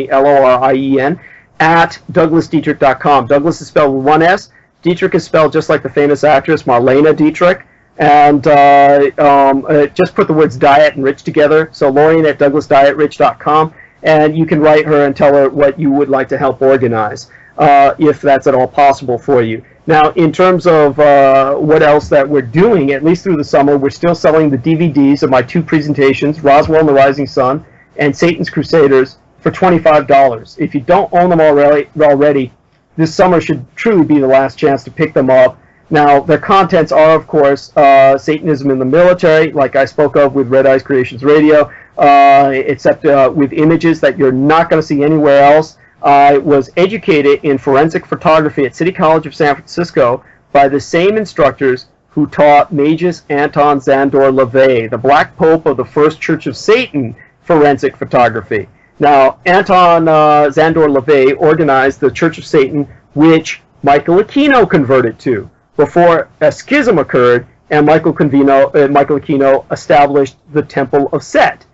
L-O-R-I-E-N, at DouglasDietrich.com. Douglas is spelled with 1 S. Dietrich is spelled just like the famous actress Marlene Dietrich. And just put the words diet and rich together. So Lorian@DouglasDietRich.com. And you can write her and tell her what you would like to help organize, if that's at all possible for you. Now, in terms of what else that we're doing, at least through the summer, we're still selling the DVDs of my 2 presentations, Roswell and the Rising Sun, and Satan's Crusaders, for $25. If you don't own them already, this summer should truly be the last chance to pick them up. Now, their contents are, of course, Satanism in the military, like I spoke of with Red Ice Creations Radio, except with images that you're not going to see anywhere else. I was educated in forensic photography at City College of San Francisco by the same instructors who taught Magus Anton Szandor LaVey, the Black Pope of the First Church of Satan, forensic photography. Now, Anton Szandor LaVey organized the Church of Satan, which Michael Aquino converted to before a schism occurred, and Michael Aquino established the Temple of Set.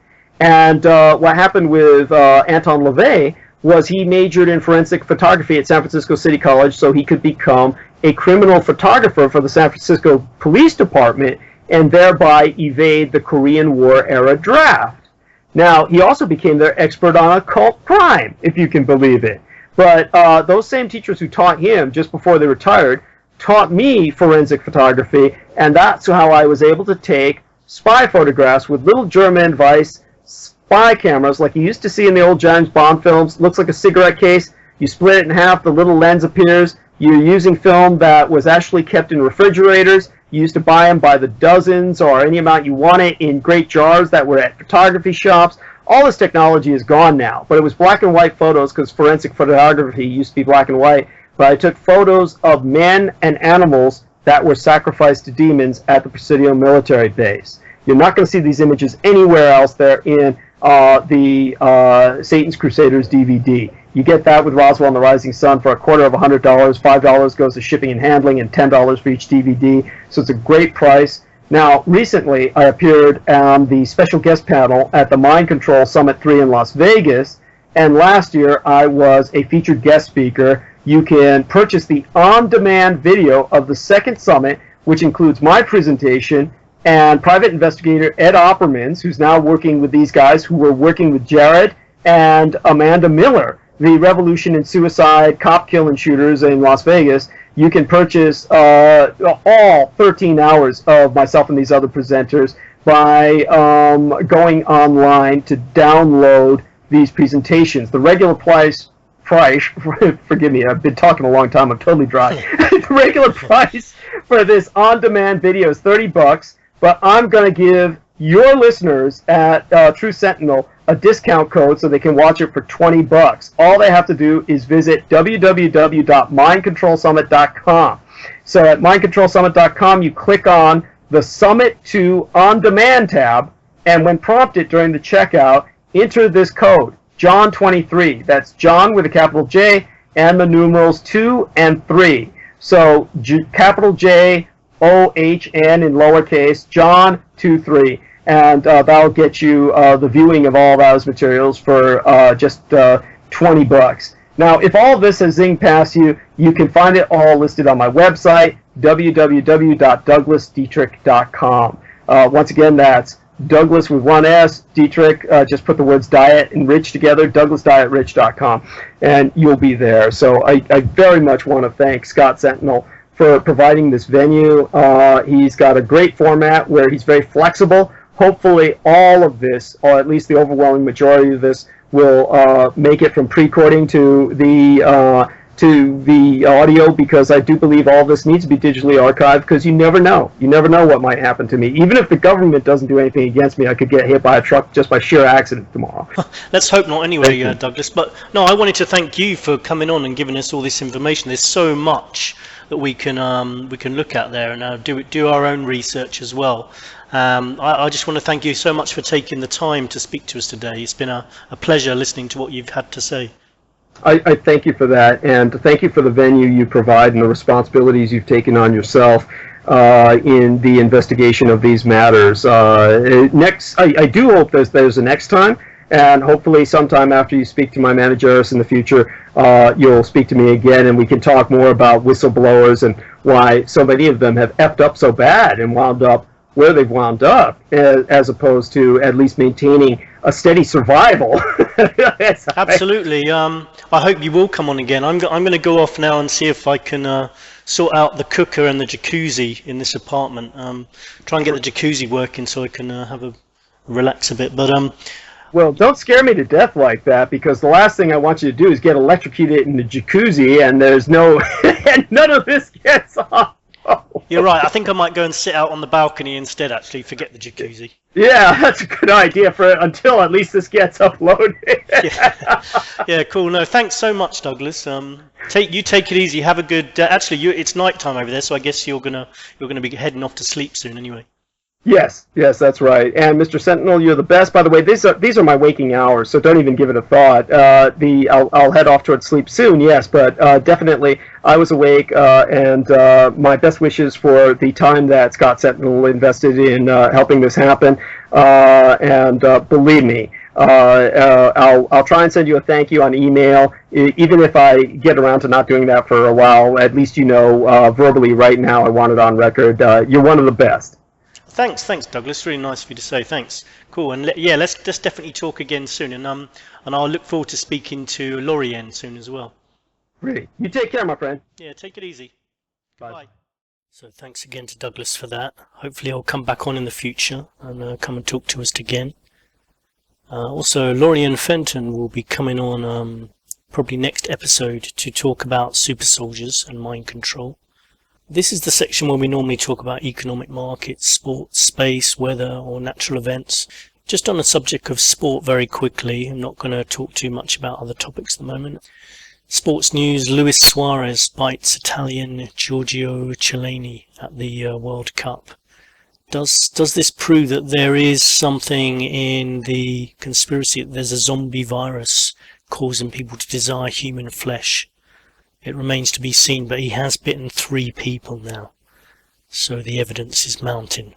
And what happened with Anton LaVey was he majored in forensic photography at San Francisco City College so he could become a criminal photographer for the San Francisco Police Department and thereby evade the Korean War era draft. Now, he also became their expert on occult crime, if you can believe it. But those same teachers who taught him just before they retired taught me forensic photography, and that's how I was able to take spy photographs with little German Weiss spy cameras like you used to see in the old James Bond films. Looks like a cigarette case. You split it in half, the little lens appears. You're using film that was actually kept in refrigerators. You used to buy them by the dozens or any amount you wanted in great jars that were at photography shops. All this technology is gone now, but it was black and white photos because forensic photography used to be black and white. But I took photos of men and animals that were sacrificed to demons at the Presidio military base. You're not going to see these images anywhere else. They're in the Satan's Crusaders DVD. You get that with Roswell and the Rising Sun for $250, $5 goes to shipping and handling, and $10 for each DVD. So it's a great price. Now, recently, I appeared on the special guest panel at the Mind Control Summit 3 in Las Vegas, and last year I was a featured guest speaker. You can purchase the on-demand video of the second summit, which includes my presentation, and private investigator Ed Oppermans, who's now working with these guys who were working with Jared and Amanda Miller, the Revolution in Suicide cop killing shooters in Las Vegas. You can purchase all 13 hours of myself and these other presenters by going online to download these presentations. The regular price, forgive me, I've been talking a long time, I'm totally dry. The regular price for this on-demand video is $30, but I'm going to give your listeners at True Sentinel a discount code so they can watch it for $20. All they have to do is visit www.mindcontrolsummit.com. So at mindcontrolsummit.com, you click on the Summit 2 On Demand tab, and when prompted during the checkout, enter this code, John23. That's John with a capital J and the numerals 2 and 3. So capital J, O-H-N in lowercase, John 23. And that'll get you the viewing of all those materials for just $20. Now, if all of this has zinged past you, you can find it all listed on my website, www.douglasdietrich.com. Once again, that's Douglas with one S, Dietrich, just put the words diet and rich together, douglasdietrich.com, and you'll be there. So I very much want to thank Scott Sentinel for providing this venue. He's got a great format where he's very flexible. Hopefully all of this, or at least the overwhelming majority of this, will make it from pre-recording to the audio, because I do believe all this needs to be digitally archived, because you never know. You never know what might happen to me. Even if the government doesn't do anything against me, I could get hit by a truck just by sheer accident tomorrow. Let's hope not anyway, Douglas. But no, I wanted to thank you for coming on and giving us all this information. There's so much that we can look at there and do our own research as well. I just want to thank you so much for taking the time to speak to us today. It's been a pleasure listening to what you've had to say. I thank you for that, and thank you for the venue you provide and the responsibilities you've taken on yourself in the investigation of these matters. I do hope there's a next time, and hopefully sometime after you speak to my managers in the future, you'll speak to me again, and we can talk more about whistleblowers and why so many of them have effed up so bad and wound up where they've wound up, as opposed to at least maintaining a steady survival. Absolutely. I hope you will come on again. I'm going to go off now and see if I can sort out the cooker and the jacuzzi in this apartment. Try and get the jacuzzi working so I can relax a bit. But well, don't scare me to death like that, because the last thing I want you to do is get electrocuted in the jacuzzi, and there's no, and none of this gets off. Oh. You're right. I think I might go and sit out on the balcony instead. Actually, forget the jacuzzi. Yeah, that's a good idea until at least this gets uploaded. Yeah, cool. No, thanks so much, Douglas. Take it easy. Have a good. Actually, it's night time over there, so I guess you're gonna be heading off to sleep soon anyway. Yes, that's right. And Mr. Sentinel, you're the best. By the way, these are my waking hours, so don't even give it a thought. I'll head off towards sleep soon. Yes, but definitely I was awake, and my best wishes for the time that Scott Sentinel invested in helping this happen. And believe me, I'll try and send you a thank you on email. Even if I get around to not doing that for a while, at least you know verbally right now I want it on record. You're one of the best. Thanks, Douglas. Really nice of you to say. Thanks. Cool. And let's definitely talk again soon. And I'll look forward to speaking to Lorianne soon as well. Really. You take care, my friend. Yeah, take it easy. Bye. So thanks again to Douglas for that. Hopefully he'll come back on in the future and come and talk to us again. Also, Lorianne Fenton will be coming on probably next episode to talk about super soldiers and mind control. This is the section where we normally talk about economic markets, sports, space, weather or natural events. Just on the subject of sport very quickly, I'm not going to talk too much about other topics at the moment. Sports news, Luis Suarez bites Italian Giorgio Chiellini at the World Cup. Does this prove that there is something in the conspiracy, that there's a zombie virus causing people to desire human flesh? It remains to be seen, but he has bitten 3 people now, so the evidence is mounting.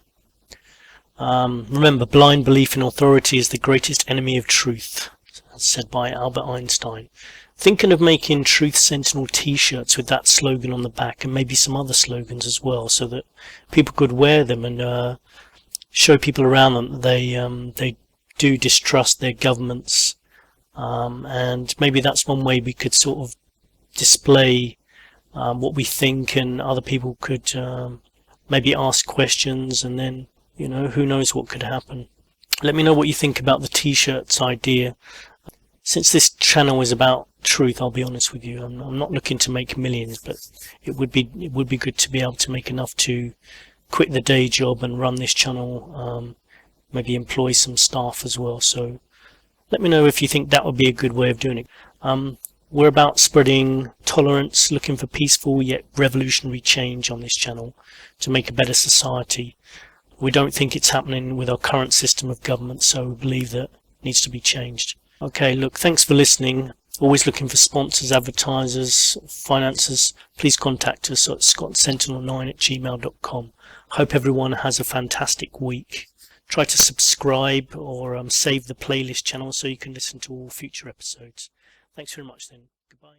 Remember, blind belief in authority is the greatest enemy of truth, as said by Albert Einstein. Thinking of making Truth Sentinel t-shirts with that slogan on the back, and maybe some other slogans as well, so that people could wear them and show people around them that they do distrust their governments, and maybe that's one way we could sort of display what we think, and other people could maybe ask questions, and then, you know, who knows what could happen. Let me know what you think about the t-shirts idea. Since this channel is about truth, I'll be honest with you, I'm not looking to make millions, but it would be good to be able to make enough to quit the day job and run this channel, maybe employ some staff as well. So let me know if you think that would be a good way of doing it. We're about spreading tolerance, looking for peaceful yet revolutionary change on this channel to make a better society. We don't think it's happening with our current system of government, so we believe that it needs to be changed. Okay, look, thanks for listening. Always looking for sponsors, advertisers, financiers. Please contact us at scottsentinel9@gmail.com. Hope everyone has a fantastic week. Try to subscribe or save the playlist channel so you can listen to all future episodes. Thanks very much then. Goodbye.